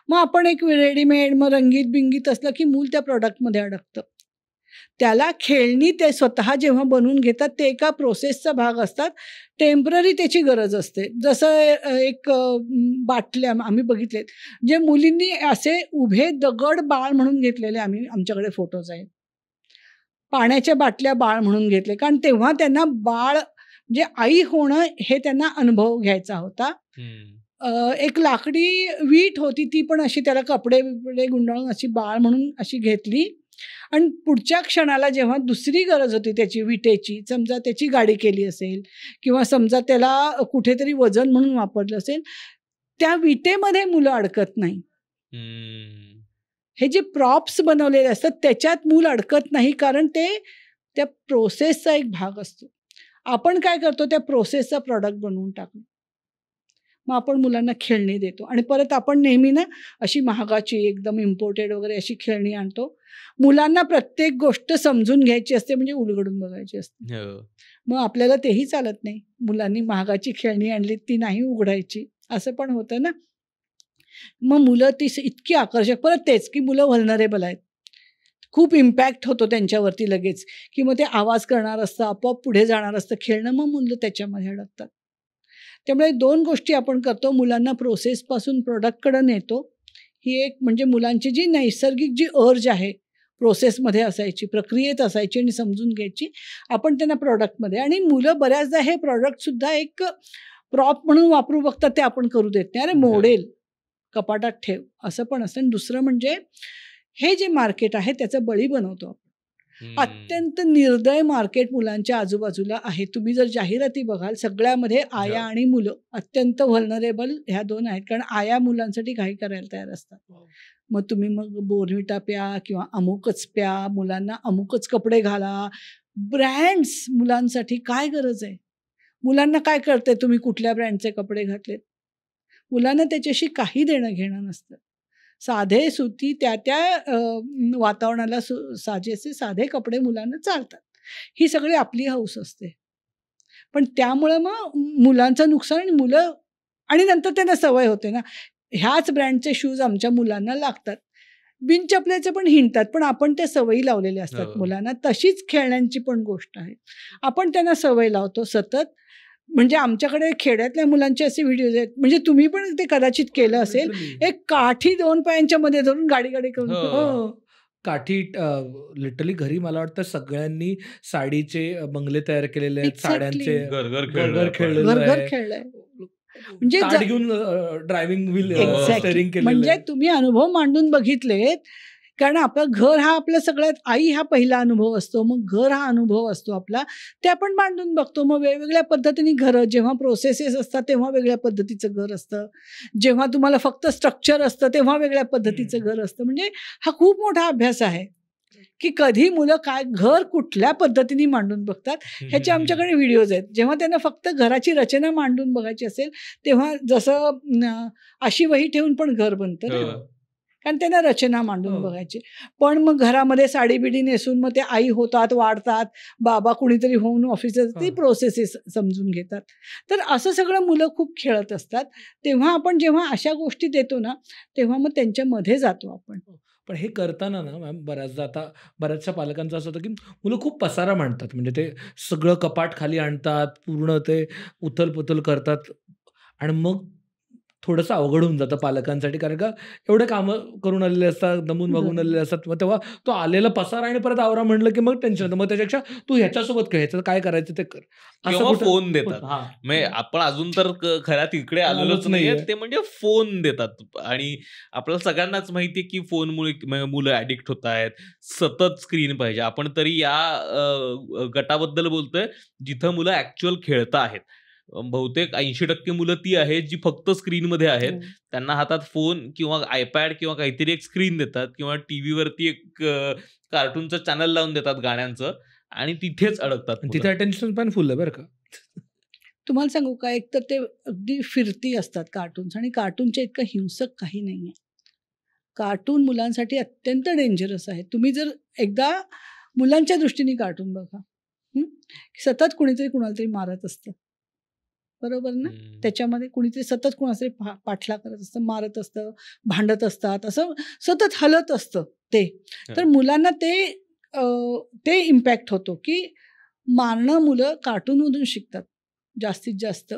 मग आपण एक रेडीमेड, मग रंगीत-बिंगीत असलं की मूल त्या प्रॉडक्टमध्ये अडकतं. त्याला खेळणी ते स्वतः जेव्हा बनवून घेतात ते एका प्रोसेसचा भाग असतात. टेम्पररी त्याची गरज असते. जसं एक बाटल्या आम्ही बघितलेत, जे मुलींनी असे उभे दगड बाळ म्हणून घेतलेले आमच्याकडे फोटोज आहेत. पाण्याच्या बाटल्या बाळ म्हणून घेतले. कारण तेव्हा त्यांना बाळ म्हणजे आई होणं हे त्यांना अनुभव घ्यायचा होता. एक लाकडी वीट होती, ती पण अशी त्याला कपडे-बिपडे गुंडाळून अशी बाळ म्हणून अशी घेतली. आणि पुढच्या क्षणाला जेव्हा दुसरी गरज होती त्याची विटेची, समजा त्याची गाडी केली असेल किंवा समजा त्याला कुठेतरी वजन म्हणून वापरलं असेल, त्या विटेमध्ये मुलं अडकत नाही. हे जे प्रॉप्स बनवलेले असतात त्याच्यात मूल अडकत नाही, कारण ते त्या प्रोसेसचा एक भाग असतो. आपण काय करतो, त्या प्रोसेसचा प्रॉडक्ट बनवून टाकतो. मग आपण मुलांना खेळणी देतो आणि परत आपण नेहमी ना अशी महागाची एकदम इम्पोर्टेड वगैरे अशी खेळणी आणतो. मुलांना प्रत्येक गोष्ट समजून घ्यायची असते, म्हणजे उलगडून बघायची असते. मग आपल्याला तेही चालत नाही. मुलांनी महागाची खेळणी आणली ती नाही उघडायची, असं पण होतं ना. मग मुलं ती इतकी आकर्षक, परत तेच की मुलं व्हल्नरेबल आहेत. खूप इम्पॅक्ट होतो त्यांच्यावरती लगेच, की मग ते आवाज करणार असतं, आपोआप पुढे जाणार असतं खेळणं, मग मुलं त्याच्यामध्ये अडकतात. त्यामुळे 2 गोष्टी आपण करतो, मुलांना प्रोसेसपासून प्रॉडक्टकडे नेतो. ही एक म्हणजे मुलांची जी नैसर्गिक जी अर्ज आहे प्रोसेसमध्ये असायची, प्रक्रियेत असायची आणि समजून घ्यायची, आपण त्यांना प्रॉडक्टमध्ये, आणि मुलं बऱ्याचदा हे प्रॉडक्टसुद्धा एक प्रॉप म्हणून वापरू बघतात, ते आपण करू देत नाही. अरे मोडेल, कपाटात ठेव, असं पण असतं. आणि दुसरं म्हणजे हे जे मार्केट आहे त्याचं बळी बनवतो आपण. अत्यंत निर्दय मार्केट मुलांच्या आजूबाजूला आहे. तुम्ही जर जाहिराती बघाल सगळ्यामध्ये आया आणि मुलं अत्यंत व्हल्नरेबल ह्या 2 आहेत. कारण आया मुलांसाठी काही करायला तयार असतात. मग तुम्ही मग बोर्नव्हिटा प्या किंवा अमुकच प्या, मुलांना अमुकच कपडे घाला. ब्रँड्स मुलांसाठी काय गरज आहे? मुलांना काय कळतंय तुम्ही कुठल्या ब्रँडचे कपडे घातलेत? मुलांना त्याच्याशी काही देणं घेणं नसतं. साधे सुती त्या वातावरणाला साजेसे साधे कपडे मुलांना चालतात. ही सगळी आपली हौस असते. पण त्यामुळं मग मुलांचं नुकसान, आणि मुलं, आणि नंतर त्यांना सवय होते ना, ह्याच ब्रँडचे शूज आमच्या मुलांना लागतात. बिनचपलेचे पण हिंडतात, पण आपण त्या सवयी लावलेल्या असतात मुलांना. तशीच खेळण्यांची पण गोष्ट आहे. आपण त्यांना सवय लावतो सतत. म्हणजे आमच्याकडे खेड्यातल्या मुलांचे असे व्हिडिओज आहेत, म्हणजे तुम्ही पण ते कदाचित केलं असेल. एक काठी 2 पायांच्या मध्ये धरून गाडी करून काठी लिटरली घरी मला वाटतं सगळ्यांनी साडीचे बंगले तयार केलेले आहेत, साड्यांचे घर खेळलेलं घर आहे. खेळलंय. म्हणजे ताट घेऊन ड्रायव्हिंग व्हील एक्झॅक्टली स्टेअरिंग केलेलं म्हणजे आहे. तुम्ही अनुभव मांडून बघितलेत. कारण आपलं घर हा आपल्या सगळ्यात आई हा पहिला अनुभव असतो, मग घर हा अनुभव असतो आपला, ते आपण मांडून बघतो. मग वेगवेगळ्या पद्धतीने घरं जेव्हा प्रोसेसेस असतात तेव्हा वेगळ्या पद्धतीचं घर असतं, जेव्हा तुम्हाला फक्त स्ट्रक्चर असतं तेव्हा वेगळ्या पद्धतीचं घर असतं. म्हणजे हा खूप मोठा अभ्यास आहे की कधी मुलं काय घर कुठल्या पद्धतीने मांडून बघतात. ह्याचे आमच्याकडे व्हिडिओज आहेत. जेव्हा त्यांना फक्त घराची रचना मांडून बघायची असेल तेव्हा जसं अशी वही ठेवून पण घर बनतं ना, हो. कारण त्यांना रचना मांडून हो. बघायची. पण मग घरामध्ये साडी बिडी नेसून मग ते आई होतात, वाढतात, बाबा कुणीतरी होऊन ऑफिसर ती हां. प्रोसेसेस समजून घेतात. तर असं सगळं मुलं खूप खेळत असतात. तेव्हा आपण जेव्हा अशा गोष्टी देतो ना, तेव्हा मग त्यांच्यामध्ये जातो आपण. पण हे करताना ना मॅम बऱ्याचदा आता बऱ्याचशा पालकांचं असं होतं की मुलं खूप पसारा मांडतात. म्हणजे ते सगळं कपाट खाली आणतात, पूर्ण ते उथल-पुथल करतात आणि मग थोडंसं अवघड होऊन जातं पालकांसाठी. कारण का एवढे कामं करून आलेले असतात, दमून भागून बरोबर. आलेले असतात. मग तेव्हा तो आलेला पसारा आणि परत आवरा म्हटलं की मग टेन्शन येतं. मग त्याच्यापेक्षा तू ह्याच्यासोबत खेळ, ह्याचं काय करायचं ते कर. असं किंवा कुठं फोन देतात. हां. म्हणजे आपण अजून तर खऱ्या तिकडे आलेलोच आलोच नाहीये. नाहीये. ते म्हणजे फोन देतात आणि आपल्याला सगळ्यांनाच माहिती आहे की फोनमुळे मुलं ॲडिक्ट होत आहेत. सतत स्क्रीन पाहिजे. आपण तरी या गटाबद्दल बोलतोय जिथं मुलं ॲक्चुअल खेळत आहेत. बहुतेक 80% मुलं ती आहेत जी फक्त स्क्रीनमध्ये आहेत. हो. त्यांना हातात फोन किंवा iPad किंवा काहीतरी एक स्क्रीन देतात किंवा टीव्हीवरती एक कार्टूनचं चॅनल लावून देतात गाण्यांचं आणि तिथेच अडकतात आणि मुलं. तिथे अटेन्शन स्पॅन फुल आहे बरं का. तुम्हाला सांगू का, एक तर ते अगदी फिरती असतात कार्टून्स आणि कार्टूनच्या इतकं हिंसक काही नाही आहे. कार्टून मुलांसाठी अत्यंत डेंजरस आहे. तुम्ही जर एकदा मुलांच्या दृष्टीने कार्टून बघा. हं? सतत कुणीतरी कुणाला तरी मारत असतं. बरोबर ना? हं. त्याच्यामध्ये कुणीतरी सतत कुणाचा तरी पाठलाग करत असतं, मारत असतं, भांडत असतात, असं सतत हलत असतं ते. तर हं. मुलांना ते इम्पॅक्ट होतो की मारणं मुलं कार्टूनमधून शिकतात जास्तीत जास्त.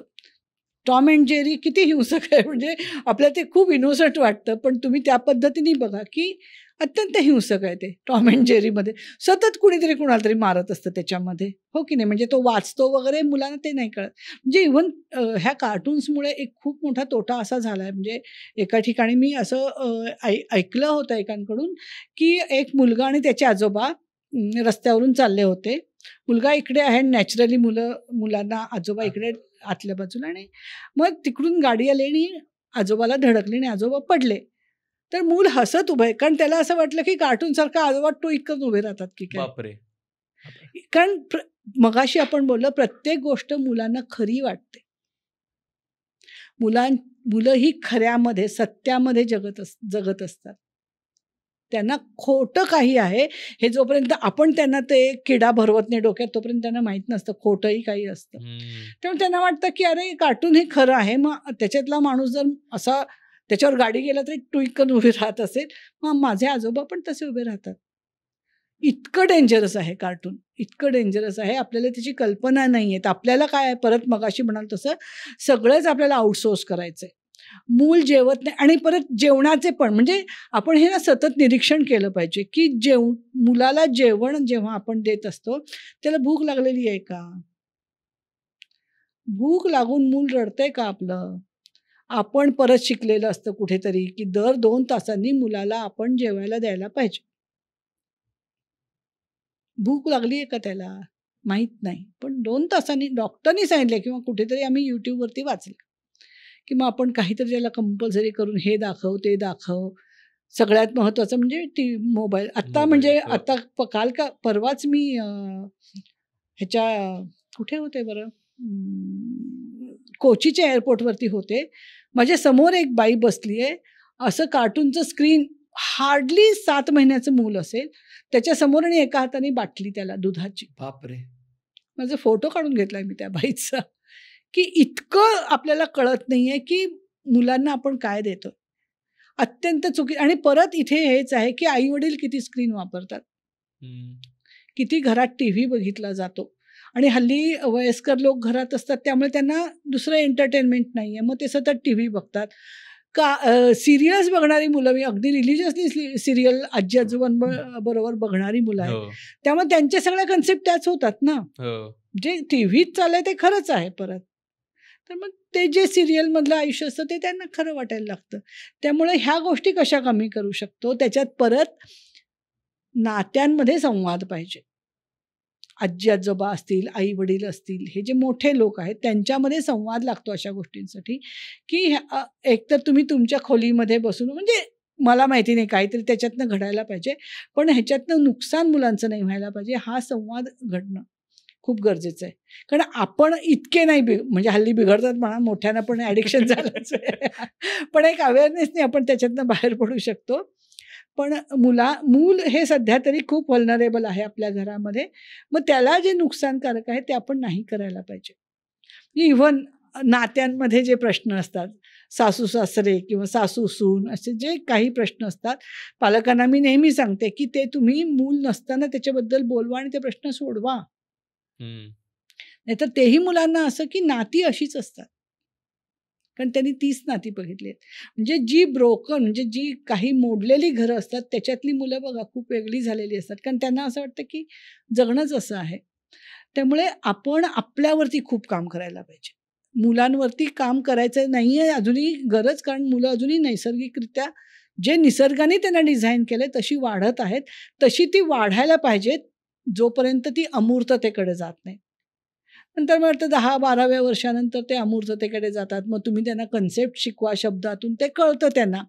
टॉम अँड जेरी किती हिंसक आहे, म्हणजे आपल्याला ते खूप इनोसंट वाटतं, पण तुम्ही त्या पद्धतीने बघा की अत्यंत हिंसक आहे ते टॉम अँड जेरीमध्ये. सतत कुणीतरी कुणाला तरी मारत असतं त्याच्यामध्ये, हो की नाही? म्हणजे तो वाचतो वगैरे, मुलांना ते नाही कळत. म्हणजे इव्हन ह्या कार्टून्समुळे एक खूप मोठा तोटा असा झाला आहे. म्हणजे एका ठिकाणी मी असं ऐकलं होतं एकांकडून की एक मुलगा आणि त्याचे आजोबा रस्त्यावरून चालले होते. मुलगा इकडे आहे, नॅचरली मुलांना आजोबा इकडे आतल्या बाजूला, आणि मग तिकडून गाडी आली आणि आजोबाला धडकली आणि आजोबा पडले. तर मूल हसत उभं आहे, कारण त्याला असं वाटलं की कार्टूनसारखं आजोबा टोईक करून उभे राहतात की काय. बापरे! कारण मगाशी आपण बोललो, प्रत्येक गोष्ट मुलांना खरी वाटते. मुलं ही खऱ्यामध्ये, सत्यामध्ये जगत असतात. त्यांना खोटं काही आहे हे जोपर्यंत आपण त्यांना ते किडा भरवत नाही डोक्यात, तोपर्यंत त्यांना माहीत नसतं खोटंही काही असतं. हं. त्यामुळे त्यांना वाटतं की अरे कार्टून हे खरं आहे, मग त्याच्यातला माणूस जर असा त्याच्यावर गाडी गेला तरी टुईकन उभे राहत असेल, मग माझे आजोबा पण तसे उभे राहतात. इतकं डेंजरस आहे कार्टून, इतकं डेंजरस आहे. आपल्याला त्याची कल्पना नाही आहे. आपल्याला काय आहे, परत मगाशी म्हणाल तसं सगळंच आपल्याला आउटसोर्स करायचं आहे. मूल जेवत नाही, आणि परत जेवणाचे पण, म्हणजे आपण हे ना सतत निरीक्षण केलं पाहिजे की मुलाला जेवण जेव्हा आपण देत असतो त्याला भूक लागलेली आहे का? भूक लागून मूल रडतंय का आपलं? आपण परत शिकलेलं असतं कुठेतरी की दर 2 तासांनी मुलाला आपण जेवायला द्यायला पाहिजे. भूक लागली आहे का त्याला? माहीत नाही. पण 2 तासांनी डॉक्टरनी सांगितलं किंवा कुठेतरी आम्ही YouTubeवरती वाचलं, की मग आपण काहीतरी त्याला कंपल्सरी करून हे दाखव, ते दाखव. सगळ्यात महत्त्वाचं म्हणजे मोबाईल. आत्ता मोबाईल. म्हणजे हो. आता काल का परवाच मी ह्याच्या कुठे होते बरं? कोचीच्या एअरपोर्टवरती होते. माझ्या समोर एक बाई बसली आहे. असं कार्टूनचं स्क्रीन, हार्डली 7 महिन्याचं मूल असेल त्याच्यासमोर, आणि एका हाताने बाटली त्याला दुधाची. बापरे! माझा फोटो काढून घेतलाय मी त्या बाईचा, की इतकं आपल्याला कळत नाहीये की मुलांना आपण काय देतोय. अत्यंत आणि परत इथे हेच आहे की आई-वडील किती स्क्रीन वापरतात. हं. किती घरात टीव्ही बघितला जातो, आणि हल्ली वयस्कर लोक घरात असतात त्यामुळे त्यांना दुसरं एंटरटेनमेंट नाहीये. मग ते सतत टीव्ही बघतात. सीरियल्स बघणारी मुलं, मी अगदी रिलिजियसली सीरियल आजी-आजोबांबरोबर बघणारी मुलं आहेत. हो. त्यामुळे त्यांच्या सगळ्या कन्सेप्ट त्याच होतात ना. हो. जे टीव्हीत चाललंय ते खरंच आहे परत. तर मग ते जे सिरियलमधलं आयुष्य असतं ते त्यांना खरं वाटायला लागतं. त्यामुळे ह्या गोष्टी कशा कमी करू शकतो, त्याच्यात परत नात्यांमध्ये संवाद पाहिजे. आजी आजोबा असतील, आई वडील असतील, हे जे मोठे लोक आहेत त्यांच्यामध्ये संवाद लागतो अशा गोष्टींसाठी, की एकतर तुम्ही तुमच्या खोलीमध्ये बसून, म्हणजे मला माहिती नाही काहीतरी त्याच्यातनं घडायला पाहिजे, पण ह्याच्यातनं नुकसान मुलांचं नाही व्हायला पाहिजे. हा संवाद घडणं खूप गरजेचं आहे. कारण आपण इतके नाही म्हणजे हल्ली बिघडतात म्हणा, मोठ्यांना पण ॲडिक्शन झालंच आहे. पण एक अवेअरनेसने आपण त्याच्यातनं बाहेर पडू शकतो. पण मूल हे सध्या तरी खूप व्हल्नरेबल आहे आपल्या घरामध्ये. मग त्याला जे नुकसानकारक आहे ते आपण नाही करायला पाहिजे. इव्हन नात्यांमध्ये जे प्रश्न असतात, सासू सासरे किंवा सासू सून असे जे काही प्रश्न असतात, पालकांना मी नेहमी सांगते की ते तुम्ही मूल नसताना त्याच्याबद्दल बोलवा आणि ते प्रश्न सोडवा. नाहीतर तेही मुलांना असं की नाती अशीच असतात, कारण त्यांनी 30 नाती बघितली आहेत. म्हणजे जी ब्रोकन, म्हणजे जी काही मोडलेली घरं असतात त्याच्यातली मुलं बघा खूप वेगळी झालेली असतात, कारण त्यांना असं वाटतं की जगणंच असं आहे. त्यामुळे आपण आपल्यावरती खूप काम करायला पाहिजे. मुलांवरती काम करायचं नाही आहे अजूनही गरज, कारण मुलं अजूनही नैसर्गिकरित्या जे निसर्गाने त्यांना डिझाईन केलं तशी वाढत आहेत, तशी ती वाढायला पाहिजेत जोपर्यंत ती अमूर्ततेकडे जात नाही. नंतर मला वाटतं 10-12व्या वर्षानंतर ते अमूर्ततेकडे जातात. मग तुम्ही त्यांना कन्सेप्ट शिकवा शब्दातून, ते कळतं त्यांना.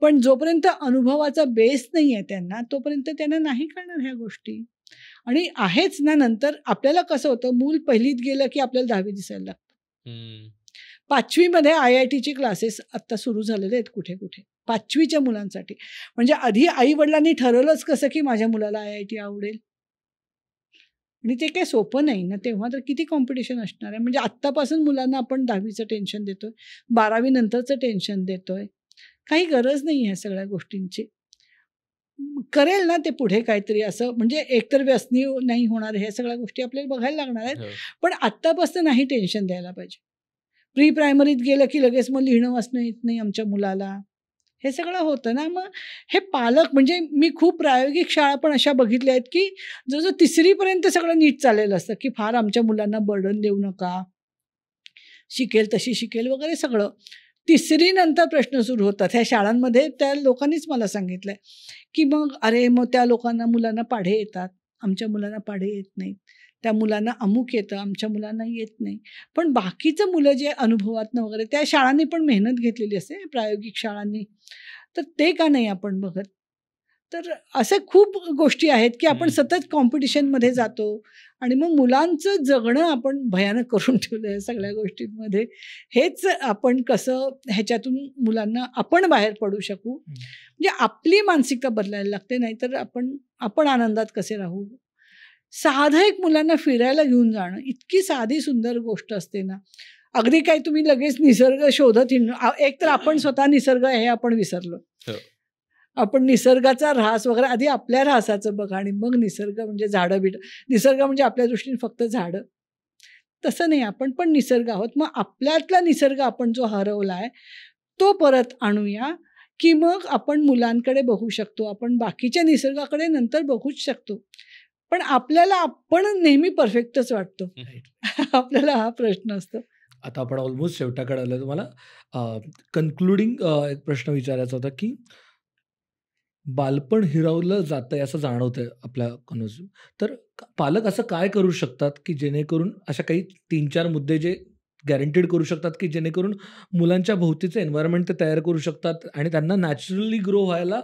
पण जोपर्यंत अनुभवाचा बेस नाही आहे त्यांना, तोपर्यंत त्यांना नाही कळणार ह्या गोष्टी. आणि आहेच ना, नंतर आपल्याला कसं होतं, मूल पहिलीत गेलं की आपल्याला 10वी दिसायला लागतं. 5वीमध्ये IITचे क्लासेस आत्ता सुरू झालेले आहेत कुठे कुठे 5वीच्या मुलांसाठी. म्हणजे आधी आई वडिलांनी ठरवलंच कसं की माझ्या मुलाला IIT आवडेल, आणि ते काही सोपं नाही ना. तेव्हा तर किती कॉम्पिटिशन असणार आहे. म्हणजे आत्तापासून मुलांना आपण 10वीचं टेन्शन देतोय, 12वी नंतरचं टेन्शन देतोय. काही गरज नाही आहे सगळ्या गोष्टींची. करेल ना ते पुढे काहीतरी असं, म्हणजे एकतर व्यसनी नाही होणार, हे सगळ्या गोष्टी आपल्याला बघायला लागणार आहेत. पण आत्तापासून नाही टेन्शन द्यायला पाहिजे. प्री प्रायमरीत गेलं की लगेच मग लिहिणं वाचणं येत नाही आमच्या मुलाला, हे सगळं होतं ना. मग हे पालक, म्हणजे मी खूप प्रायोगिक शाळा पण अशा बघितल्या आहेत की जवळजवळ 3रीपर्यंत सगळं नीट चाललेलं असतं, की फार आमच्या मुलांना बर्डन देऊ नका, शिकेल तशी शिकेल वगैरे सगळं. 3री नंतर प्रश्न सुरू होतात ह्या शाळांमध्ये. त्या लोकांनीच मला सांगितलं की मग अरे, मग त्या लोकांना मुलांना पाढे येतात, आमच्या मुलांना पाढे येत नाहीत. त्या मुलांना अमुक येतं, आमच्या मुलांना येत नाही. पण बाकीचं मुलं जे अनुभवातनं वगैरे, त्या शाळांनी पण मेहनत घेतलेली असते प्रायोगिक शाळांनी, तर ते का नाही आपण बघत? तर असे खूप गोष्टी आहेत की आपण सतत कॉम्पिटिशनमध्ये जातो आणि मग मुलांचं जगणं आपण भयानक करून ठेवलं आहे सगळ्या गोष्टींमध्ये. हेच आपण कसं ह्याच्यातून मुलांना आपण बाहेर पडू शकू, म्हणजे आपली मानसिकता बदलायला लागते. नाहीतर आपण आनंदात कसे राहू. साधं एक मुलांना फिरायला घेऊन जाणं इतकी साधी सुंदर गोष्ट असते ना. अगदी काय तुम्ही लगेच निसर्ग शोधत एक तर आपण स्वतः निसर्ग हे आपण विसरलो. आपण निसर्गाचा ऱ्हास वगैरे आधी आपल्या ऱ्हासाचं बघा आणि मग निसर्ग म्हणजे झाडं बिडं. निसर्ग म्हणजे आपल्या दृष्टीने फक्त झाडं, तसं नाही. आपण पण निसर्ग आहोत. मग आपल्यातला निसर्ग आपण जो हरवला आहे तो परत आणूया, की मग आपण मुलांकडे बघू शकतो. आपण बाकीच्या निसर्गाकडे नंतर बघूच शकतो. पण आपल्याला आपण नेहमी परफेक्टच वाटतो. आपल्याला हा प्रश्न असतो. आता आपण ऑलमोस्ट शेवटाकडे आलो. तुम्हाला कन्क्लुडिंग एक प्रश्न विचारायचा होता, की बालपण हिरावलं जातंय असं जाणवतंय आपल्या कन्व्हर्सेशन. तर पालक असं काय करू शकतात, की जेणेकरून अशा काही 3-4 मुद्दे जे गॅरंटीड करू शकतात, की जेणेकरून मुलांच्या भोवतीचं एन्व्हायर्नमेंट ते तयार करू शकतात आणि त्यांना नॅचरली ग्रो व्हायला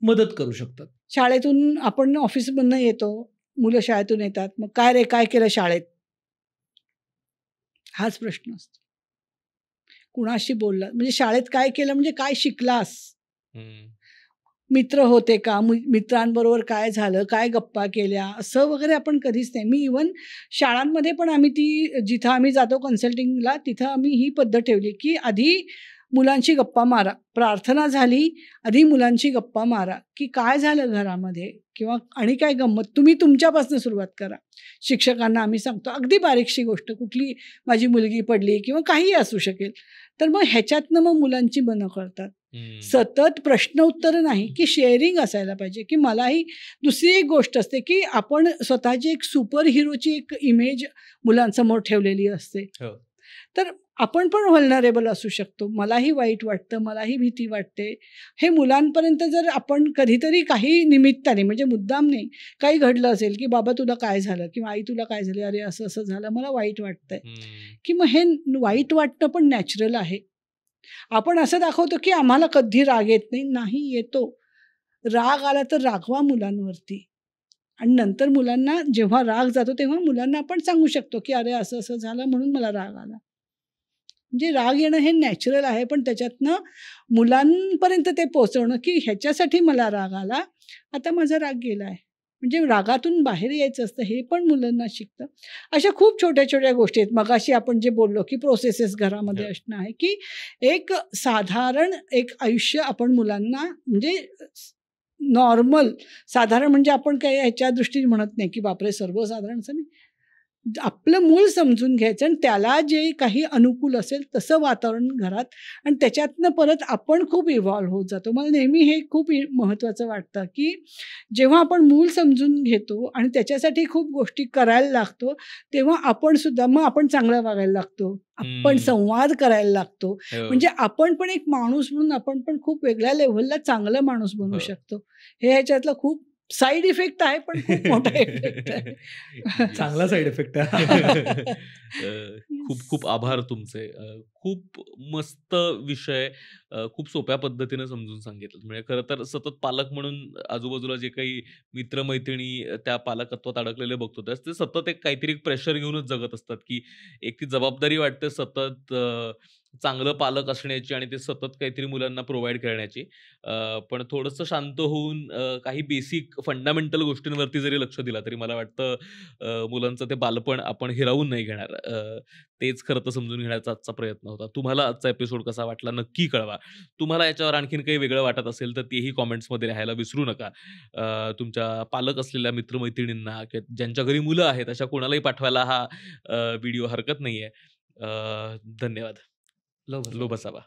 मदत करू शकतात? शाळेतून आपण ऑफिसमधनं येतो, मुलं शाळेतून येतात. मग काय रे, काय केलं शाळेत? हाच प्रश्न असतो. कुणाशी बोलला, म्हणजे शाळेत काय केलं, म्हणजे काय शिकलास? मित्र होते का? मित्रांबरोबर काय झालं, काय गप्पा केल्या, असं वगैरे आपण कधीच नाही. मी इव्हन शाळांमध्ये पण आम्ही जिथं आम्ही जातो कन्सल्टिंगला, तिथं आम्ही ही पद्धत ठेवली की आधी मुलांची गप्पा मारा. प्रार्थना झाली, आधी मुलांची गप्पा मारा की काय झालं घरामध्ये, किंवा आणि काय गंमत, तुम्ही तुमच्यापासून सुरुवात करा. शिक्षकांना आम्ही सांगतो अगदी बारीकशी गोष्ट, कुठली माझी मुलगी पडली किंवा काहीही असू शकेल, तर मग ह्याच्यातनं मग मुलांची मनं कळतात. सतत प्रश्न उत्तर नाही, की शेअरिंग असायला पाहिजे. की मलाही दुसरी एक गोष्ट असते की आपण स्वतःची एक सुपर हिरोची एक इमेज मुलांसमोर ठेवलेली असते. तर आपण पण व्हल्नरेबल असू शकतो. मलाही वाईट वाटतं, मलाही भीती वाटते. हे मुलांपर्यंत जर आपण कधीतरी काही निमित्ताने म्हणजे मुद्दाम नाही, काही घडलं असेल, की "बाबा तुला काय झालं?" किंवा "आई तुला काय झालं? अरे असं-असं झालं, मला वाईट वाटतंय." हम्म. की मग हे वाईट वाटणं पण नॅचरल आहे. आपण असं दाखवतो, की आम्हाला कधी राग येत नाही. नाही, येतो. राग आला तर रागवा मुलांवरती आणि नंतर मुलांना जेव्हा राग जातो, तेव्हा मुलांना आपण सांगू शकतो, की "अरे असं-असं झालं म्हणून मला राग आला." म्हणजे राग येणं हे नॅचरल आहे, पण त्याच्यातनं मुलांपर्यंत ते पोहोचवणं, की ह्याच्यासाठी मला राग आला, आता माझा राग गेला आहे. म्हणजे रागातून बाहेर यायचं असतं, हे पण मुलांना शिकतं. अशा खूप छोट्या-छोट्या गोष्टी आहेत. मगाशी आपण जे बोललो, की प्रोसेसेस घरामध्ये हो. असणं आहे, की एक साधारण एक आयुष्य आपण मुलांना म्हणजे नॉर्मल साधारण म्हणजे आपण काही ह्याच्या दृष्टीने म्हणत नाही, की बापरे सर्वसाधारण असं नाही. आपलं मूल समजून घ्यायचं आणि त्याला जे काही अनुकूल असेल तसं वातावरण घरात आणि त्याच्यातनं परत आपण खूप इव्हॉल्व होत जातो. मला नेहमी हे खूप महत्त्वाचं वाटतं, की जेव्हा आपण मूल समजून घेतो आणि त्याच्यासाठी खूप गोष्टी करायला लागतो, तेव्हा आपण सुद्धा मग आपण चांगलं वागायला लागतो. आपण हम्म. संवाद करायला लागतो. हो. म्हणजे आपण पण एक माणूस म्हणून आपण पण खूप वेगळ्या लेव्हलला चांगला माणूस बनू हो. शकतो. हे ह्याच्यातलं खूप साइड इफेक्ट आहे, पण खूप मोठा इफेक्ट आहे. येस. चांगला साइड इफेक्ट आहे. खूप येस. खूप आभार तुमचे. खूप मस्त विषय खूप सोप्या पद्धतीने समजून सांगितलं. म्हणजे खरं तर सतत पालक म्हणून आजूबाजूला जे काही मित्र-मैत्रिणी त्या पालकत्वात अडकलेले बघतो, ते सतत एक काहीतरी एक प्रेशर घेऊनच जगत असतात, की एक ती जबाबदारी वाटते सतत चांगलं पालक असण्याची आणि ते सतत काहीतरी मुलांना प्रोव्हाईड करण्याची. पण थोडंसं शांत होऊन काही बेसिक फंडामेंटल गोष्टींवरती जरी लक्ष दिलं, तरी मला वाटतं मुलांचं ते बालपण आपण हिरावून नाही घेणार. तेच खरं तर समजून घेण्याचा आजचा प्रयत्न होता. तुम्हाला आजचा एपिसोड कसा वाटला नक्की कळवा. तुम्हाला याच्यावर आणखीन काही वेगळं वाटत असेल, तर तेही कमेंट्समध्ये लिहायला विसरू नका. तुमच्या पालक असलेल्या मित्र-मैत्रिणींना किंवा ज्यांच्या घरी मुलं आहेत, अशा कोणालाही पाठवायला हा व्हिडिओ हरकत नाहीये. धन्यवाद. लव लो बसावा.